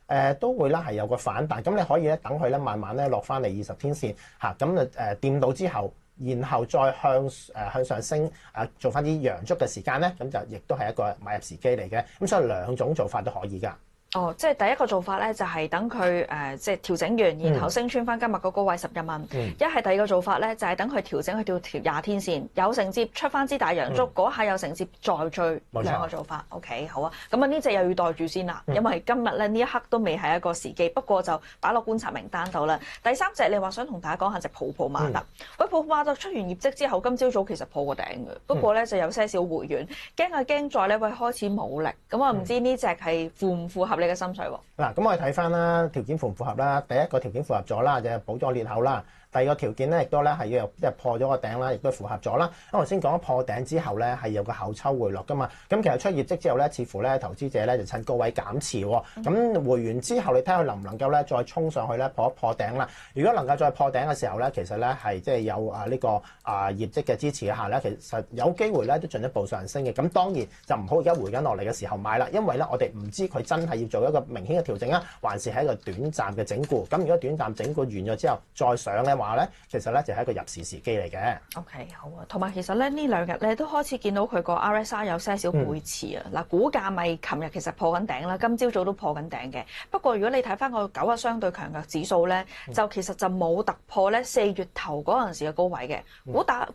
S4: 咧，都會咧係有個反彈。咁你可以咧等佢咧慢慢咧落翻嚟20天線嚇，咁掂到之後，然後再向上升做翻啲陽燭嘅時間咧，咁就亦都係一個買入時機嚟嘅。咁所以兩種做法都可以㗎。
S3: 哦，即係第一個做法咧，就係等佢即係調整完，然後升穿翻今日嗰個位11蚊。一係第二個做法咧，就係等佢調整去到條20天線，有承接出翻支大陽燭，嗰下有承接再追。兩個做法。OK， 好啊。咁啊呢隻又要袋住先啦，因為今日咧呢一刻都未係一個時機，不過就擺落觀察名單度啦。第三隻你話想同大家講下隻泡泡瑪特。喂，泡泡瑪特出完業績之後，今朝早其實破過頂嘅，不過咧就有些少回軟，驚在咧喂開始冇力。咁啊唔知呢隻係符唔符合你嘅心水喎？
S4: 嗱，咁我哋睇翻啦，條件符唔符合啦？第一個條件符合咗啦，就係補咗裂口啦。第二個條件咧，亦都咧係要即係破咗個頂啦，亦都符合咗啦。因為我先講咗破頂之後咧，係有個後抽回落噶嘛。咁其實出業績之後咧，似乎咧投資者咧就趁高位減持喎。咁回完之後，你睇下佢能唔能夠咧再衝上去咧破一破頂啦。如果能夠再破頂嘅時候咧，其實咧係即係有呢個業績嘅支持下咧，其實有機會咧都進一步上升嘅。咁當然就唔好而家回緊落嚟嘅時候買啦，因為咧我哋唔知佢真係要做一個明顯嘅調整啊，還是係一個短暫嘅整固。咁如果短暫整固完咗之後再上咧，話咧，其實咧就係一個入市時機嚟嘅。
S3: OK， 好啊。同埋其實咧呢兩日咧都開始見到佢個 RSI 有些少背馳啊。嗱，股價咪琴日其實破緊頂啦，今朝早都破緊頂嘅。不過如果你睇翻個9日相對強弱指數咧，就其實就冇突破咧4月頭嗰陣時嘅高位嘅。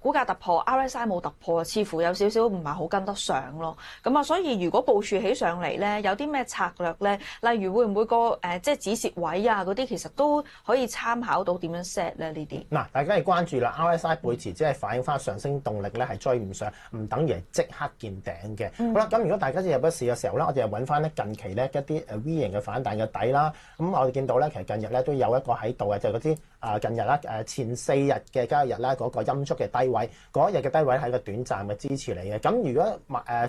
S3: 股價突破 RSI 冇突破，似乎有少少唔係好跟得上咯。咁啊，所以如果部署起上嚟咧，有啲咩策略咧？例如會唔會即係止蝕位啊嗰啲，其實都可以參考到點樣 set 咧呢啲。
S4: 嗱，大家係關注啦 ，RSI 背馳只係反映翻上升動力咧係追唔上，唔等於係即刻見頂嘅。好啦，咁如果大家入咗市嘅時候咧，我哋又揾翻咧近期咧一啲V 型嘅反彈嘅底啦。咁我哋見到咧，其實近日咧都有一個喺度嘅，就係嗰啲近日啦前4日嘅交易日咧嗰個陰燭嘅低位，嗰一日嘅低位係一個短暫嘅支持嚟嘅。咁如果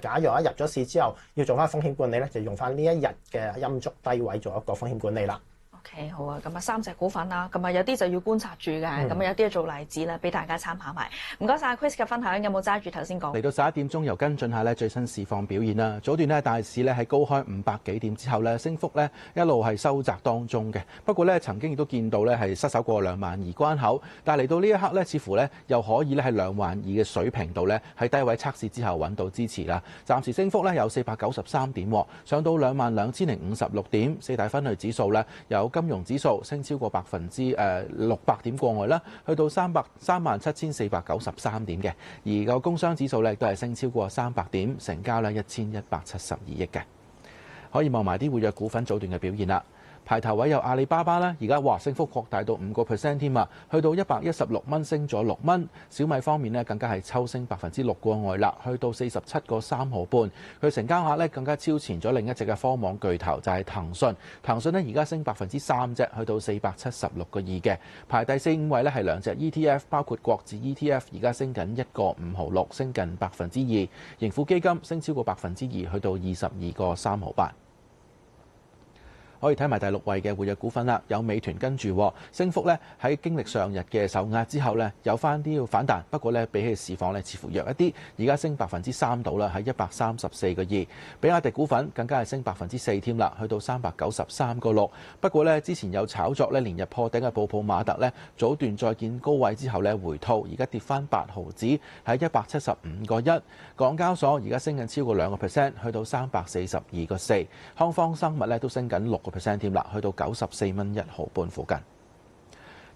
S4: 假如一入咗市之後要做翻風險管理咧，就用翻呢一日嘅陰燭低位做一個風險管理啦。
S3: OK， 好啊，咁啊3隻股份啦，咁啊有啲就要觀察住嘅，咁啊有啲做例子啦，俾大家參考埋。唔該晒 Chris 嘅分享，有冇揸住頭先講？
S1: 嚟到11點鐘，又跟進下咧最新市況表現啦。早段咧大市咧喺高開500幾點之後咧，升幅咧一路係收窄當中嘅。不過咧曾經亦都見到咧係失守過22000關口，但係嚟到呢一刻咧，似乎咧又可以咧喺22000嘅水平度咧喺低位測試之後揾到支持啦。暫時升幅咧有493點，上到22056點。四大分類指數咧有金融指數升超過600點過外啦，去到37493點嘅。而個工商指數咧都係升超過300點，成交咧1172億嘅。可以望埋啲活躍股份早段嘅表現啦。排頭位有阿里巴巴啦，而家升幅擴大到5%添啊，去到116蚊，升咗6蚊。小米方面咧更加係抽升6%過外啦，去到47個3毫半。佢成交額咧更加超前咗另一隻嘅科網巨頭就係騰訊。騰訊咧而家升3%啫，去到476個2嘅。排第4、5位咧係兩隻 ETF， 包括國指 ETF， 而家升緊1個5毫6，升近2%。盈富基金升超過2%，去到22個3毫8。可以睇埋第6位嘅活躍股份啦，有美團跟住，升幅咧喺經歷上日嘅受壓之後咧，有翻啲反彈，不過咧比起市況咧似乎弱一啲，而家升3%到啦，喺134個2。比亞迪股份更加係升4%添啦，去到393個6。不過咧之前有炒作咧連日破頂嘅泡泡瑪特咧，早段再見高位之後咧回吐，而家跌翻8毫子，喺175個1。港交所而家升緊超過2%，去到342個4。康方生物咧都升緊6%添啦，去到94蚊1毫半附近。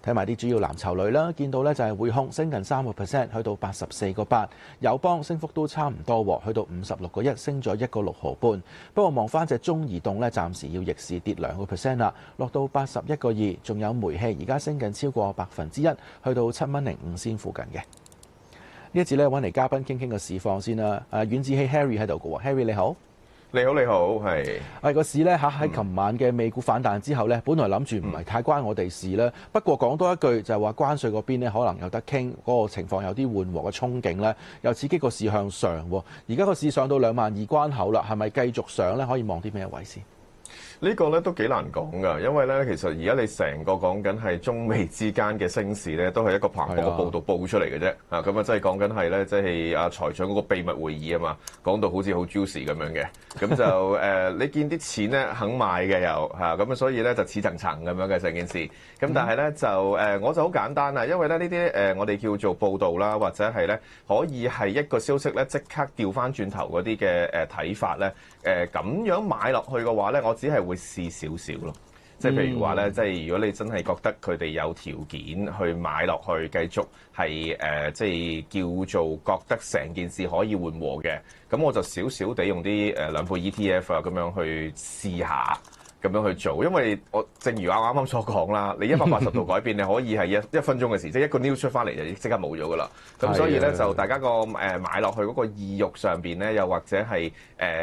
S1: 睇埋啲主要藍籌類啦，見到咧就係匯控升近3%，去到84個8。友邦升幅都差唔多，去到56個1，升咗1個6毫半。不過望翻隻中移動咧，暫時要逆市跌2%啦，落到81個2。仲有煤氣而家升緊超過1%，去到7蚊05仙附近嘅。呢一節咧揾嚟嘉賓傾傾個市況先啦。阮子希 Harry 喺度嘅喎 ，Harry 你好。
S2: 你好，你好，係。
S1: 個市咧喺琴晚嘅美股反彈之後咧，本來諗住唔係太關我哋事啦。不過講多一句就係話關稅嗰邊咧可能有得傾，嗰個情況有啲緩和嘅憧憬咧，又刺激個市向上。而家個市上到22000關口啦，係咪繼續上咧？可以望啲咩位先？
S5: 呢個咧都幾難講㗎，因為咧其實而家你成個講緊係中美之間嘅升市咧，都係一個彭博嘅報導報出嚟嘅啫。咁啊，即係講緊係咧，即係阿財長嗰個秘密會議啊嘛，講到好似好 juicy 咁樣嘅。咁就你見啲錢咧肯買嘅又咁啊，所以咧就似層層咁樣嘅成件事。咁但係咧就我就好簡單啦，因為咧呢啲我哋叫做報導啦，或者係咧可以係一個消息咧即刻調翻轉頭嗰啲嘅睇法咧，咁樣買落去嘅話咧，我只係會試少少咯，即係譬如話咧，即係如果你真係覺得佢哋有條件去買落去，繼續係即係叫做覺得成件事可以緩和嘅，咁我就少少地用啲2倍 ETF 啊咁樣去試下，咁樣去做，因為我正如我啱啱所講啦，你180度改變，你可以係一分鐘嘅事，即係一個 news 出翻嚟就即刻冇咗噶啦。咁所以咧就大家個買落去嗰個意欲上邊咧，又或者係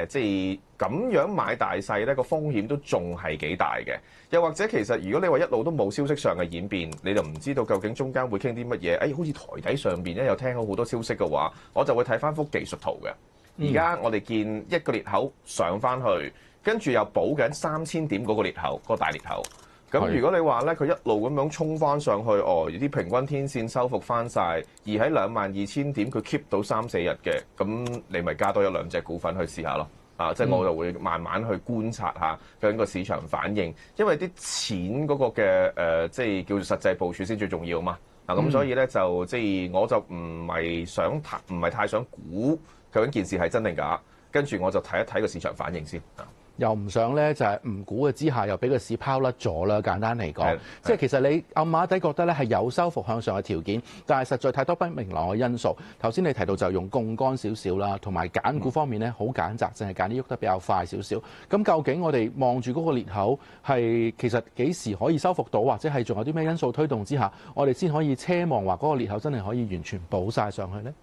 S5: 即係咁樣買大細咧，個風險都仲係幾大嘅。又或者其實如果你話一路都冇消息上嘅演變，你就唔知道究竟中間會傾啲乜嘢。好似台底上邊咧又聽到好多消息嘅話，我就會睇翻幅技術圖嘅。而家我哋見一個裂口上翻去。跟住又補緊3000點嗰個裂口，個大裂口。咁如果你話咧，佢一路咁樣衝翻上去，啲平均天線收復翻晒，而喺22000點佢 keep 到3-4日嘅，咁你咪加多一兩隻股份去試下咯。即係我就會慢慢去觀察下究竟個市場反應，因為啲錢嗰個嘅即係叫做實際部署先最重要嘛。咁所以咧就即係我就唔係太想估究竟件事係真定假，跟住我就睇一睇個市場反應先。
S1: 又唔想咧，就係唔估嘅之下，又俾個市拋甩咗啦。簡單嚟講，即係其實你暗馬底覺得咧係有收復向上嘅條件，但係實在太多不明朗嘅因素。頭先你提到就用槓桿少少啦，同埋揀股方面咧好揀擇，淨係揀啲喐得比較快少少。咁究竟我哋望住嗰個裂口係其實幾時可以收復到，或者係仲有啲咩因素推動之下，我哋先可以奢望話嗰個裂口真係可以完全補晒上去咧？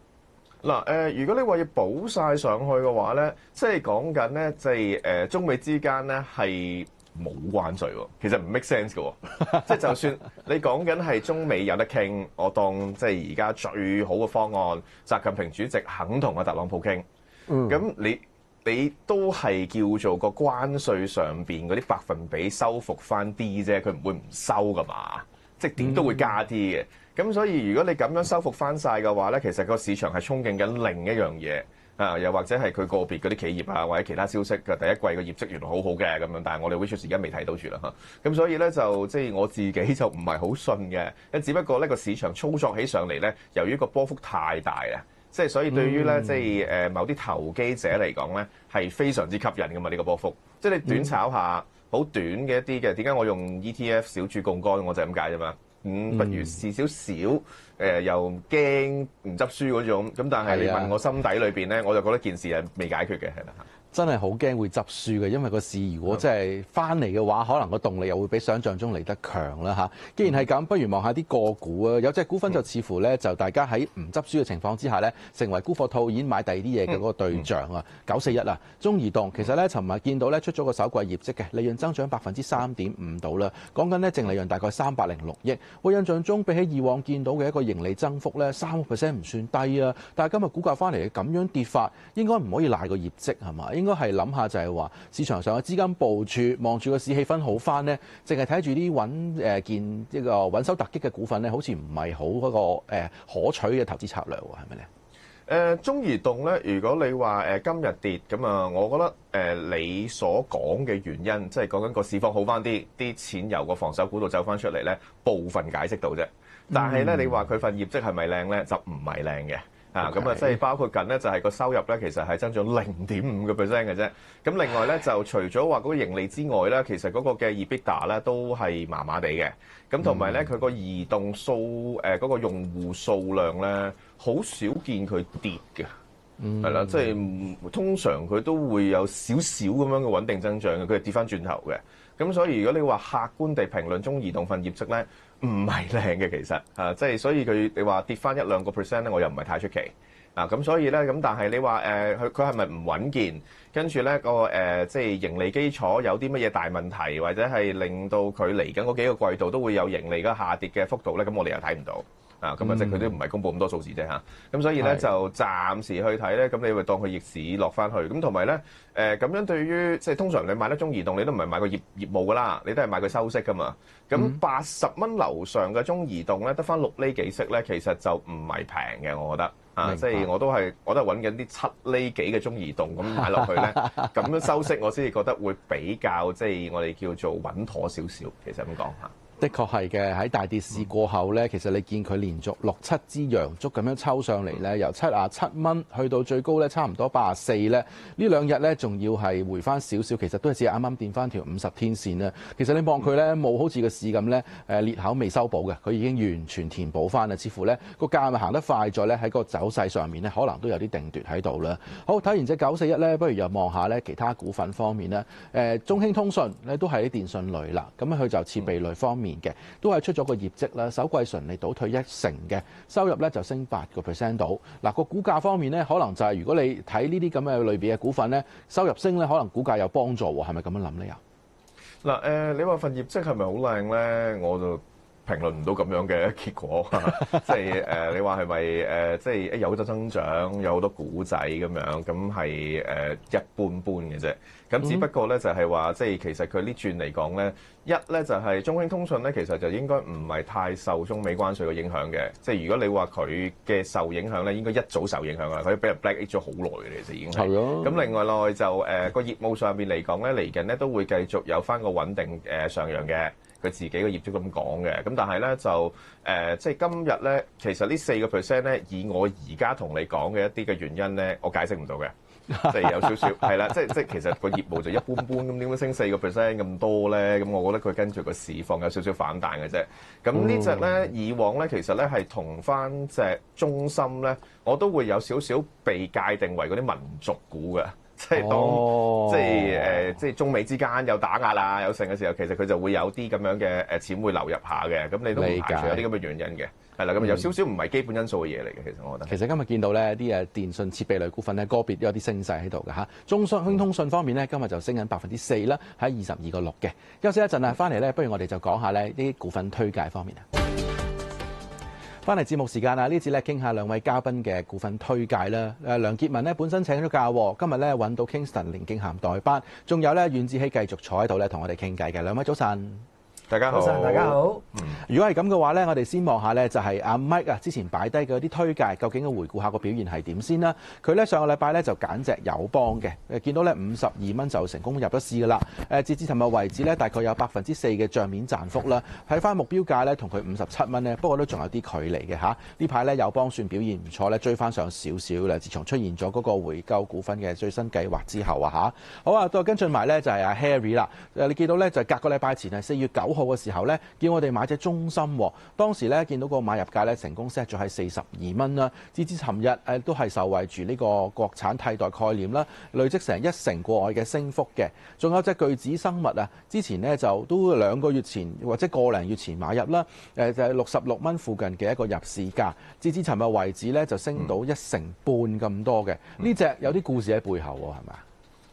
S5: 嗱如果你話要補晒上去嘅話咧，即係講緊咧，即係中美之間咧係冇關稅喎，其實唔 make sense 嘅喎，即係就算你講緊係中美有得傾，我當即係而家最好嘅方案，習近平主席肯同阿特朗普傾，咁你都係叫做個關稅上邊嗰啲百分比收復翻啲啫，佢唔會唔收噶嘛，即係點都會加啲嘅。咁所以如果你咁樣收復翻晒嘅話咧，其實個市場係憧憬緊另一樣嘢又或者係佢個別嗰啲企業啊，或者其他消息嘅第一季嘅業績原來好好嘅咁樣，但係我哋 which 而家未睇到住啦咁所以咧就即係我自己就唔係好信嘅，只不過呢個市場操作起上嚟咧，由於個波幅太大啊，即係所以對於咧即係某啲投機者嚟講咧係非常之吸引噶嘛呢個波幅，即係你短炒下好短嘅一啲嘅，點解我用 ETF 小注槓桿我就咁解啫嘛。不如試少少，又驚唔執輸嗰種，咁但係你問我心底裏邊咧，我就覺得件事係未解決嘅，係啦。
S1: 真係好驚會執輸嘅，因為個市如果真係翻嚟嘅話，可能個動力又會比想像中嚟得強啦嚇。既然係咁，不如望下啲個股啊。有隻股份就似乎咧，就大家喺唔執輸嘅情況之下咧，成為沽貨套現買第二啲嘢嘅嗰個對象啊。941啊，中移動其實咧，尋日見到咧出咗個首季業績嘅利潤增長3.5%到啦，講緊咧淨利潤大概306億。我印象中比起以往見到嘅一個盈利增幅咧3%唔算低啊，但係今日股價翻嚟咁樣跌法，應該唔可以賴個業績係嘛？應該係諗下就係話市場上嘅資金部署，望住個市氣氛好翻呢，淨係睇住啲穩收突擊嘅股份咧，好似唔係好嗰個可取嘅投資策略喎，係咪咧？
S5: 中移動咧，如果你話今日跌咁啊，我覺得你所講嘅原因，即係講緊個市況好翻啲，啲錢由個防守股度走翻出嚟咧，部分解釋到啫。但係咧，你話佢份業績係咪靚咧？就唔係靚嘅。咁啊，即係包括緊咧，就係個收入咧，其實係增長0.5%嘅啫。咁另外咧，就除咗話嗰個盈利之外咧，其實嗰個嘅 EBITDA 咧都係麻麻地嘅。咁同埋咧，佢個移動嗰個用戶數量咧，好少見佢跌嘅。係啦，即係通常佢都會有少少咁樣嘅穩定增長嘅，佢係跌翻轉頭嘅。咁所以如果你話客觀地評論中移動份業績咧，唔係靚嘅其實即係所以你話跌翻1-2% 咧，我又唔係太出奇咁所以咧，咁但係你話佢係咪唔穩健？跟住咧即係盈利基礎有啲乜嘢大問題，或者係令到佢嚟緊嗰幾個季度都會有盈利嘅下跌嘅幅度咧？咁我哋又睇唔到。咁啊，即係佢都唔係公佈咁多數字啫嚇，咁所以咧就暫時去睇咧，咁你會當佢逆市落翻去，咁同埋咧咁樣對於即係通常你買得中移動，你都唔係買個業務噶啦，你都係買佢收息噶嘛。咁80蚊樓上嘅中移動咧，得翻6厘幾息咧，其實就唔係平嘅，我覺得即係我都係揾緊啲7厘幾嘅中移動咁買落去咧，咁樣收息我先至覺得會比較即係我哋叫做穩妥少少，其實咁講嚇。
S1: 的確係嘅，喺大跌市過後咧，其實你見佢連續6-7支陽燭咁樣抽上嚟咧，由77蚊去到最高咧差唔多84咧，呢兩日咧仲要係回翻少少，其實都係只係啱啱掂翻條50天線啦。其實你望佢咧冇好似個市咁咧裂口未修補嘅，佢已經完全填補翻啦。似乎咧個價咪行得快咗咧，喺個走勢上面咧可能都有啲定奪喺度啦。好，睇完隻941咧，不如又望下咧其他股份方面咧。中興通訊咧都係啲電信類啦，咁佢就設備類方面嘅都係出咗個業績啦，首季純利倒退1成嘅，收入咧就升8%到。嗱個股價方面咧，可能就係如果你睇呢啲咁嘅類別嘅股份咧，收入升咧，可能股價有幫助喎，係咪咁樣諗咧？又
S5: 嗱你話份業績係咪好靚咧？我就評論唔到咁樣嘅結果，即係你話係咪即係有得增長，有好多股仔咁樣，咁係一般般嘅啫。咁只不過咧就係話，即係其實佢呢轉嚟講咧，一咧就係中興通訊咧，其實就應該唔係太受中美關稅嘅影響嘅。即係如果你話佢嘅受影響咧，應該一早受影響啦。佢俾人 black 咗好耐嘅，其實已經係。係咯。咁另外就個業務上邊嚟講咧，嚟緊咧都會繼續有翻個穩定上揚嘅。佢自己嘅業績咁講嘅，咁但係咧就即係今日咧，其實呢4%咧，以我而家同你講嘅一啲嘅原因咧，我解釋唔到嘅，即係有少少係啦，即係其實個業務就一般般咁，點解升4%咁多咧？咁我覺得佢跟住個市況有少少反彈嘅啫。咁呢隻咧，以往咧其實咧係同翻隻中芯咧，我都會有少少被界定為嗰啲民族股嘅。即係當即係中美之間有打壓啊，有剩嘅時候，其實佢就會有啲咁樣嘅錢會流入下嘅，咁你都唔排除有啲咁嘅原因嘅，係啦，咁有少少唔係基本因素嘅嘢嚟嘅，其實我覺得。其實
S1: 今日見到咧啲電信設備類股份咧，個別都有啲升勢喺度嘅嚇。中興通訊方面咧，今日就升緊4%啦，喺22.6嘅。休息一陣啊，翻嚟咧，不如我哋就講下咧啲股份推介方面啊。翻嚟節目時間啊！呢節咧傾下兩位嘉賓嘅股份推介啦。梁潔文咧本身請咗假，今日咧揾到 Kingston 凌敬涵代班，仲有咧阮志希繼續坐喺度咧同我哋傾偈嘅。兩位早晨。
S5: 大家好，
S4: 大家好。
S1: 如果係咁嘅話咧，我哋先望下咧，就係阿 Mike 啊，之前擺低嘅啲推介，究竟嘅回顧下個表現係點先啦。佢咧上個禮拜咧就揀隻友邦嘅，見到咧52蚊就成功入咗市噶啦。截至尋日為止咧，大概有4%嘅帳面賺幅啦。睇翻目標價咧，同佢57蚊咧，不過都仲有啲距離嘅嚇。呢排咧友邦算表現唔錯咧，追翻上少少啦。自從出現咗嗰個回購股份嘅最新計劃之後啊嚇。好啊，再跟進埋咧就係阿 Harry 啦。你見到咧就隔個禮拜前係4月9號嘅時候咧，叫我哋買隻中芯喎。當時咧見到個買入價咧成功 set 咗喺42蚊啦。截至尋日都係受惠住呢個國產替代概念啦，累積成1成過外嘅升幅嘅。仲有隻巨子生物啊，之前咧就都2個月前或者個零月前買入啦，就係66蚊附近嘅一個入市價。截至尋日為止咧就升到1成半咁多嘅。呢隻有啲故事喺背後喎，係咪啊？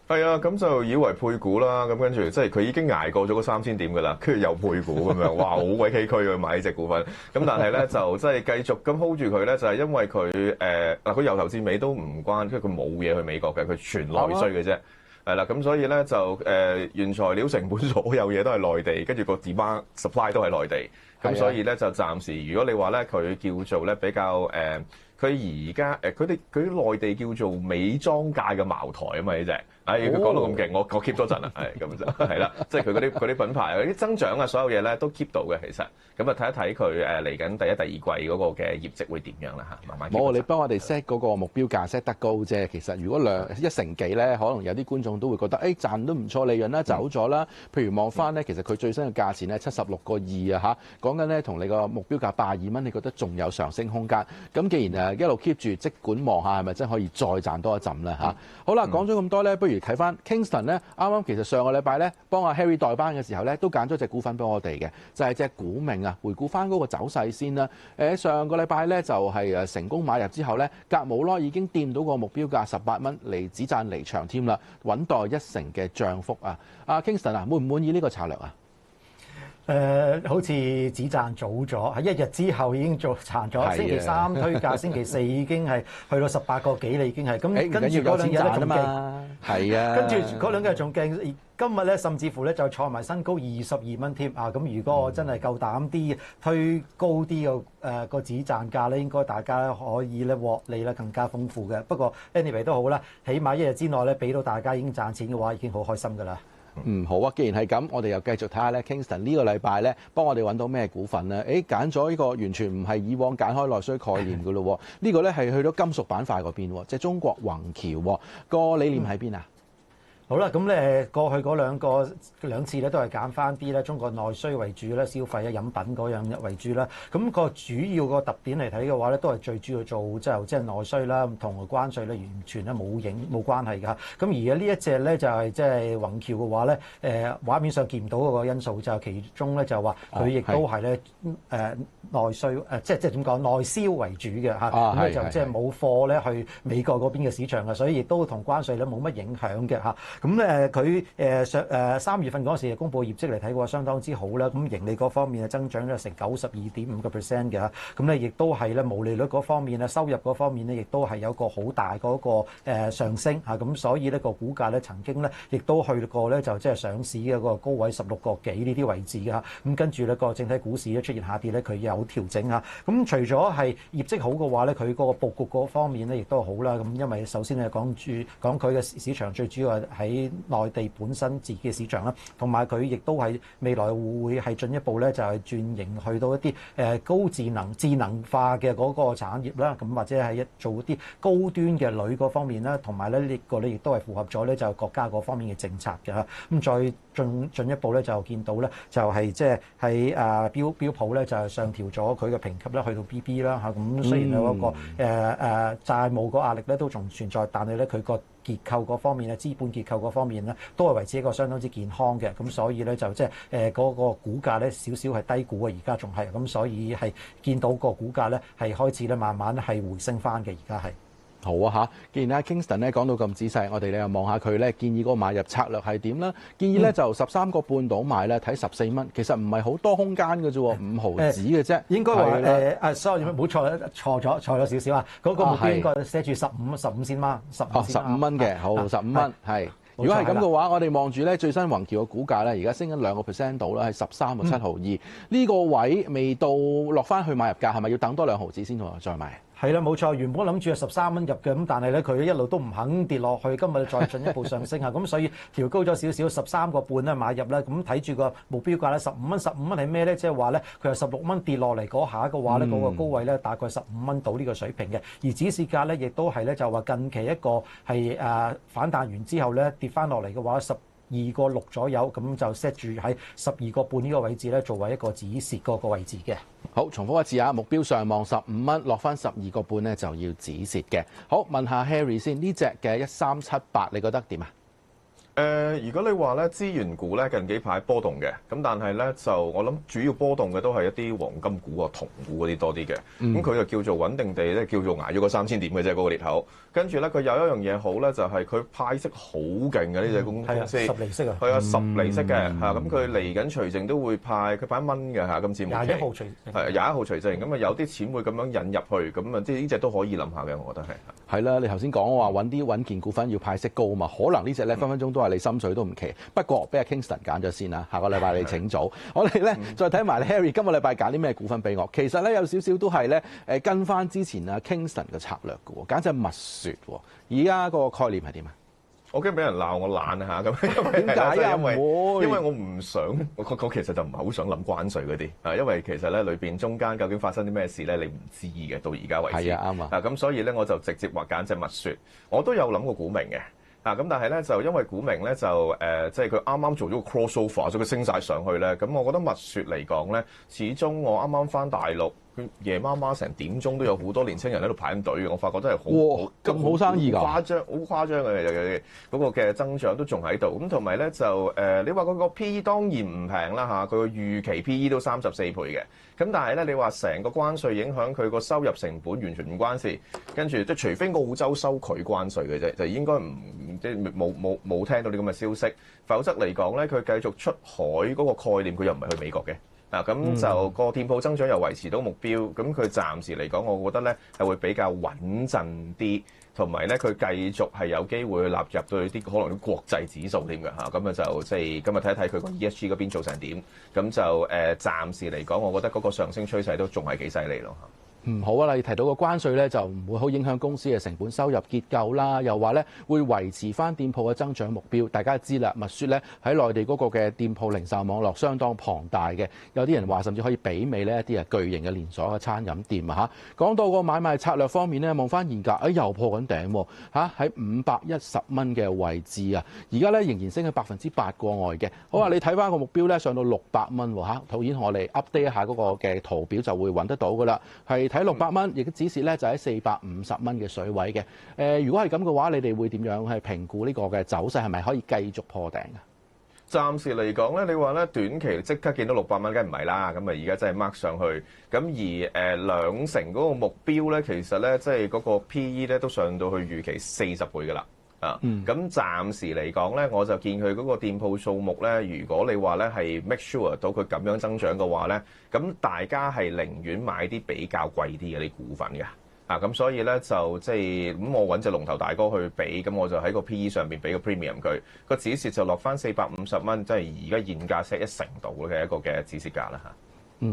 S5: 係啊，咁就以為配股啦，咁跟住即係佢已經捱過咗個3000點㗎啦，跟住又配股咁樣，哇，好鬼崎嶇去買呢隻股份。咁但係咧就即係繼續咁 hold 住佢咧，就係因為佢佢由頭至尾都唔關，因為佢冇嘢去美國嘅，佢全內需嘅啫。係啦，咁所以咧就原材料成本所有嘢都係內地，跟住個 demand supply 都係內地，咁所以咧就暫時如果你話咧佢叫做咧比較佢而家佢內地叫做美妝界嘅茅台啊嘛呢隻，佢講到咁勁，我 keep 咗陣啦，咁就係啦，即係佢嗰啲品牌嗰啲增長啊，所有嘢咧都 keep 到嘅其實，咁啊睇一睇佢嚟緊第一、第二季嗰個嘅業績會點樣啦嚇，慢慢。
S1: 冇，你幫我哋 set 嗰個目標價 set 得高啫，其實如果1成幾咧，可能有啲觀眾都會覺得賺都唔錯利潤啦，走咗啦。譬如望翻咧，其實佢最新嘅價錢咧76個2啊嚇，講緊咧同你個目標價82蚊，你覺得仲有上升空間？咁既然一路 keep 住，即管望下係咪真係可以再賺多一陣咧嚇？好啦，講咗咁多咧，不如睇翻 Kingston 咧，啱啱其實上個禮拜咧幫阿 Harry 代班嘅時候咧，都揀咗隻股份俾我哋嘅，就係隻股明啊。回顧翻嗰個走勢先啦。上個禮拜咧就係成功買入之後咧，隔冇耐已經掂到個目標價18蚊，嚟止賺離場添啦，穩待1成嘅漲幅啊！阿 Kingston 啊，滿唔滿意呢個策略啊？
S6: 好似止賺早咗，喺1日之後已經做賺咗。星期3推價，星期4已經係去到18個幾啦，已經係咁。跟住嗰兩日咧仲勁，
S1: 係啊，跟
S6: 住嗰兩日仲勁。今日咧甚至乎咧就創埋新高22蚊添啊！咁如果我真係夠膽啲推高啲個止賺價咧，應該大家可以咧獲利咧更加豐富嘅。不過 anyway 都好啦，起碼1日之內咧俾到大家已經賺錢嘅話，已經好開心㗎啦。
S1: 好啊！既然係咁，我哋又繼續睇下咧 Kingston 呢個禮拜咧幫我哋揾到咩股份咧？揀咗呢個完全唔係以往揀開內需概念㗎咯。呢個咧係去到金屬板塊嗰邊，即係中國宏橋個理念喺邊啊？
S6: 好啦，咁咧過去嗰兩次咧都係揀翻啲咧中國內需為主啦，消費啊飲品嗰樣為主啦。咁個主要個特點嚟睇嘅話咧，都係最主要做即係內需啦，同關稅咧完全咧冇關係㗎。咁而家呢一隻咧就係即係宏橋嘅話咧，畫面上見唔到嗰個因素就係其中咧就話佢亦都係咧內需即係點講內銷為主嘅嚇。咁咧就即係冇貨咧去美國嗰邊嘅市場嘅，所以亦都同關稅咧冇乜影響嘅嚇。咁佢3月份嗰時公佈業績嚟睇嘅話，相當之好啦。咁盈利嗰方面嘅增長咗成92.5% 嘅。咁咧亦都係咧毛利率嗰方面咧，收入嗰方面咧，亦都係有個好大嗰個上升嚇。咁所以呢個股價咧曾經咧亦都去過咧就即係上市嘅個高位16個幾呢啲位置嘅嚇。咁跟住咧個整體股市咧出現下跌咧，佢有調整嚇。咁除咗係業績好嘅話咧，佢個佈局嗰方面咧亦都好啦。咁因為首先咧講佢嘅市場最主要係喺內地本身自己嘅市場啦，同埋佢亦都係未來會係進一步咧就係轉型去到一啲高智能化嘅嗰個產業啦，咁或者係做啲高端嘅鋁嗰方面啦，同埋咧呢個咧亦都係符合咗咧就係國家嗰方面嘅政策嘅嚇。咁再進一步咧就見到咧就係即係喺標普咧就係上調咗佢嘅評級咧去到 BB 啦嚇。咁雖然有嗰個債務個壓力咧都仲存在，但係咧佢個結構嗰方面咧，資本結構嗰方面咧，都係維持一個相當之健康嘅，咁所以咧就即係嗰個股價咧少少係低估嘅，而家仲係咁，所以係見到個股價咧係開始咧慢慢係回升翻嘅，而家係。
S1: 好啊嚇！既然阿 Kingston 咧講到咁仔細，我哋又望下佢咧建議嗰個買入策略係點啦？建議咧就13個半到買咧，睇14蚊，其實唔係好多空間嘅啫喎，5毫子嘅啫。
S6: 應該話sorry 冇錯，錯咗少少啊！嗰個目標應該 set 住15先嘛，15蚊
S1: 嘅，好15蚊係。如果係咁嘅話，我哋望住咧最新宏橋嘅股價咧，而家升緊2% 到啦，係13個7毫2。呢個位未到落翻去買入價，係咪要等多2毫子先同再買？
S6: 係啦，冇錯。原本諗住係13蚊入嘅，咁但係咧佢一路都唔肯跌落去，今日再進一步上升啊！咁所以調高咗少少13個半咧買入啦。咁睇住個目標價咧15蚊係咩咧？即係話咧佢由16蚊跌落嚟嗰下嘅話咧，嗰個高位咧大概15蚊到呢個水平嘅。而指示價咧亦都係咧就話近期一個係反彈完之後咧跌翻落嚟嘅話12個6左右，咁就 set 住喺12個半呢個位置咧，作為一個止蝕嗰個位置嘅。
S1: 好，重複一次啊，目標上望15蚊，落翻12個半咧就要止蝕嘅。好，問下 Harry 先，呢隻嘅1378你覺得點啊？
S5: 如果你話咧資源股咧近幾排波動嘅，咁但係咧就我諗主要波動嘅都係一啲黃金股啊、銅股嗰啲多啲嘅。咁佢就叫做穩定地咧，叫做捱咗個3000點嘅啫，嗰個裂口。跟住咧佢有一樣嘢好咧，就係佢派息好勁嘅呢隻公司，
S6: 10厘息啊，
S5: 係啊10厘息嘅嚇。咁佢嚟緊除淨都會派，佢派1蚊嘅嚇，今次冇期。
S6: 21號除淨
S5: 係21號除淨，咁啊有啲錢會咁樣引入去，咁啊即係呢隻都可以諗下嘅，我覺得係。
S1: 係啦，你頭先講話揾啲穩健股份要派息高啊嘛，可能呢隻咧分分鐘都係你心水都唔奇。不過俾阿 Kingston 揀咗先啦，下個禮拜你請早。我哋咧再睇埋 Harry 今個禮拜揀啲咩股份俾我。其實咧有少少都係咧跟翻之前阿 Kingston 嘅策略嘅喎，揀隻蜜雪喎。而家個概念係點啊？
S5: 我驚俾人鬧我懶啊嚇咁，
S1: 點解啊？
S5: 因為我唔想，我其實就唔係好想諗關稅嗰啲啊，因為其實咧裏邊中間究竟發生啲咩事咧，你唔知嘅，到而家為止。係啊，啱啊。咁所以咧我就直接話揀隻蜜雪，我都有諗過股名嘅。咁但係咧就因為股名咧就即係佢啱啱做咗個 crossover，所以佢升晒上去咧。咁我覺得蜜雪嚟講咧，始終我啱啱翻大陸，夜媽媽成點鐘都有好多年青人喺度排緊隊嘅。我發覺真係好
S1: 咁好生意㗎，
S5: 好誇張嘅嗰個嘅增長都仲喺度。咁同埋咧就你話嗰個 PE 當然唔平啦嚇，佢個預期 PE 都34倍嘅。咁但係咧，你話成個關稅影響佢個收入成本完全唔關事，跟住即係除非澳洲收佢關稅嘅啫，就應該唔即係冇聽到啲咁嘅消息，否則嚟講咧，佢繼續出海嗰個概念，佢又唔係去美國嘅。咁就個店鋪增長又維持到目標，咁佢暫時嚟講，我覺得咧係會比較穩陣啲，同埋咧佢繼續係有機會去納入到啲可能啲國際指數添嘅嚇，咁啊就即係今日睇一睇佢個 ESG 嗰邊做成點，咁就暫時嚟講，我覺得嗰個上升趨勢都仲係幾犀利咯嚇。
S1: 好啊！你提到個關稅咧，就唔會好影響公司嘅成本收入結構啦。又話咧會維持翻店鋪嘅增長目標。大家知啦，蜜雪咧喺內地嗰個嘅店鋪零售網絡相當龐大嘅，有啲人話甚至可以媲美呢一啲巨型嘅連鎖嘅餐飲店啊嚇。講到個買賣策略方面咧，望翻現價，又破緊頂喎嚇，喺510蚊嘅位置啊！而家咧仍然升喺8%過外嘅。好啊，你睇翻個目標咧，上到600蚊喎嚇。導演同我哋 update 一下嗰個嘅圖表就會揾得到噶啦，係睇600蚊，亦都指示咧就喺450蚊嘅水位嘅。如果係咁嘅話，你哋會點樣去評估呢個嘅走勢係咪可以繼續破頂啊？
S5: 暫時嚟講咧，你話咧短期即刻見到600蚊，梗係唔係啦。咁啊，而家真係 mark 上去。咁而2成嗰個目標咧，其實咧即係嗰個 PE 咧都上到去預期40倍㗎啦。咁暫時嚟講咧，我就見佢嗰個店鋪數目咧，如果你話咧係 make sure 到佢咁樣增長嘅話咧，咁大家係寧願買啲比較貴啲嘅啲股份嘅。咁所以咧就即係咁，我揾隻龍頭大哥去比，咁我就喺個 PE 上邊俾個 premium 佢，個止蝕就落翻450蚊，即係而家現價 set 1成度嘅一個嘅止蝕價啦嚇。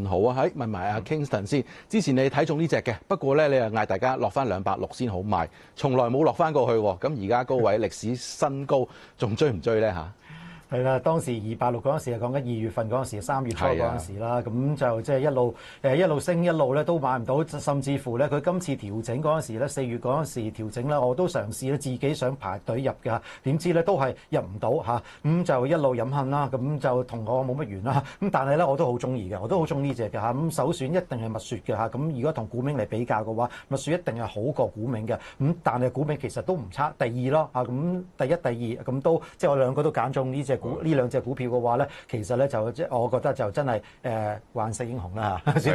S1: 好啊，問埋阿 Kingston 先。之前你睇中呢隻嘅，不過咧你又嗌大家落翻260先好賣，從來冇落翻過去喎。咁而家高位歷史新高，仲追唔追咧嚇？
S6: 係啦，當時286嗰陣時係講緊2月份嗰陣時，3月初嗰陣時啦，咁就即係一路升一路咧都買唔到，甚至乎咧佢今次調整嗰陣時咧，4月嗰陣時調整咧，我都嘗試咧自己想排隊入嘅，點知咧都係入唔到嚇，咁就一路飲恨啦，咁就同我冇乜緣啦，咁但係咧我都好中意嘅，我都好中意呢隻嘅嚇，咁首選一定係蜜雪嘅嚇，咁如果同股名嚟比較嘅話，蜜雪一定係好過股名嘅，咁但係股名其實都唔差，第二咯嚇，咁第一第二咁都即係我兩個都揀中呢隻。呢兩隻股票嘅話咧，其實咧就即係我覺得就真係幻世英雄啦嚇，所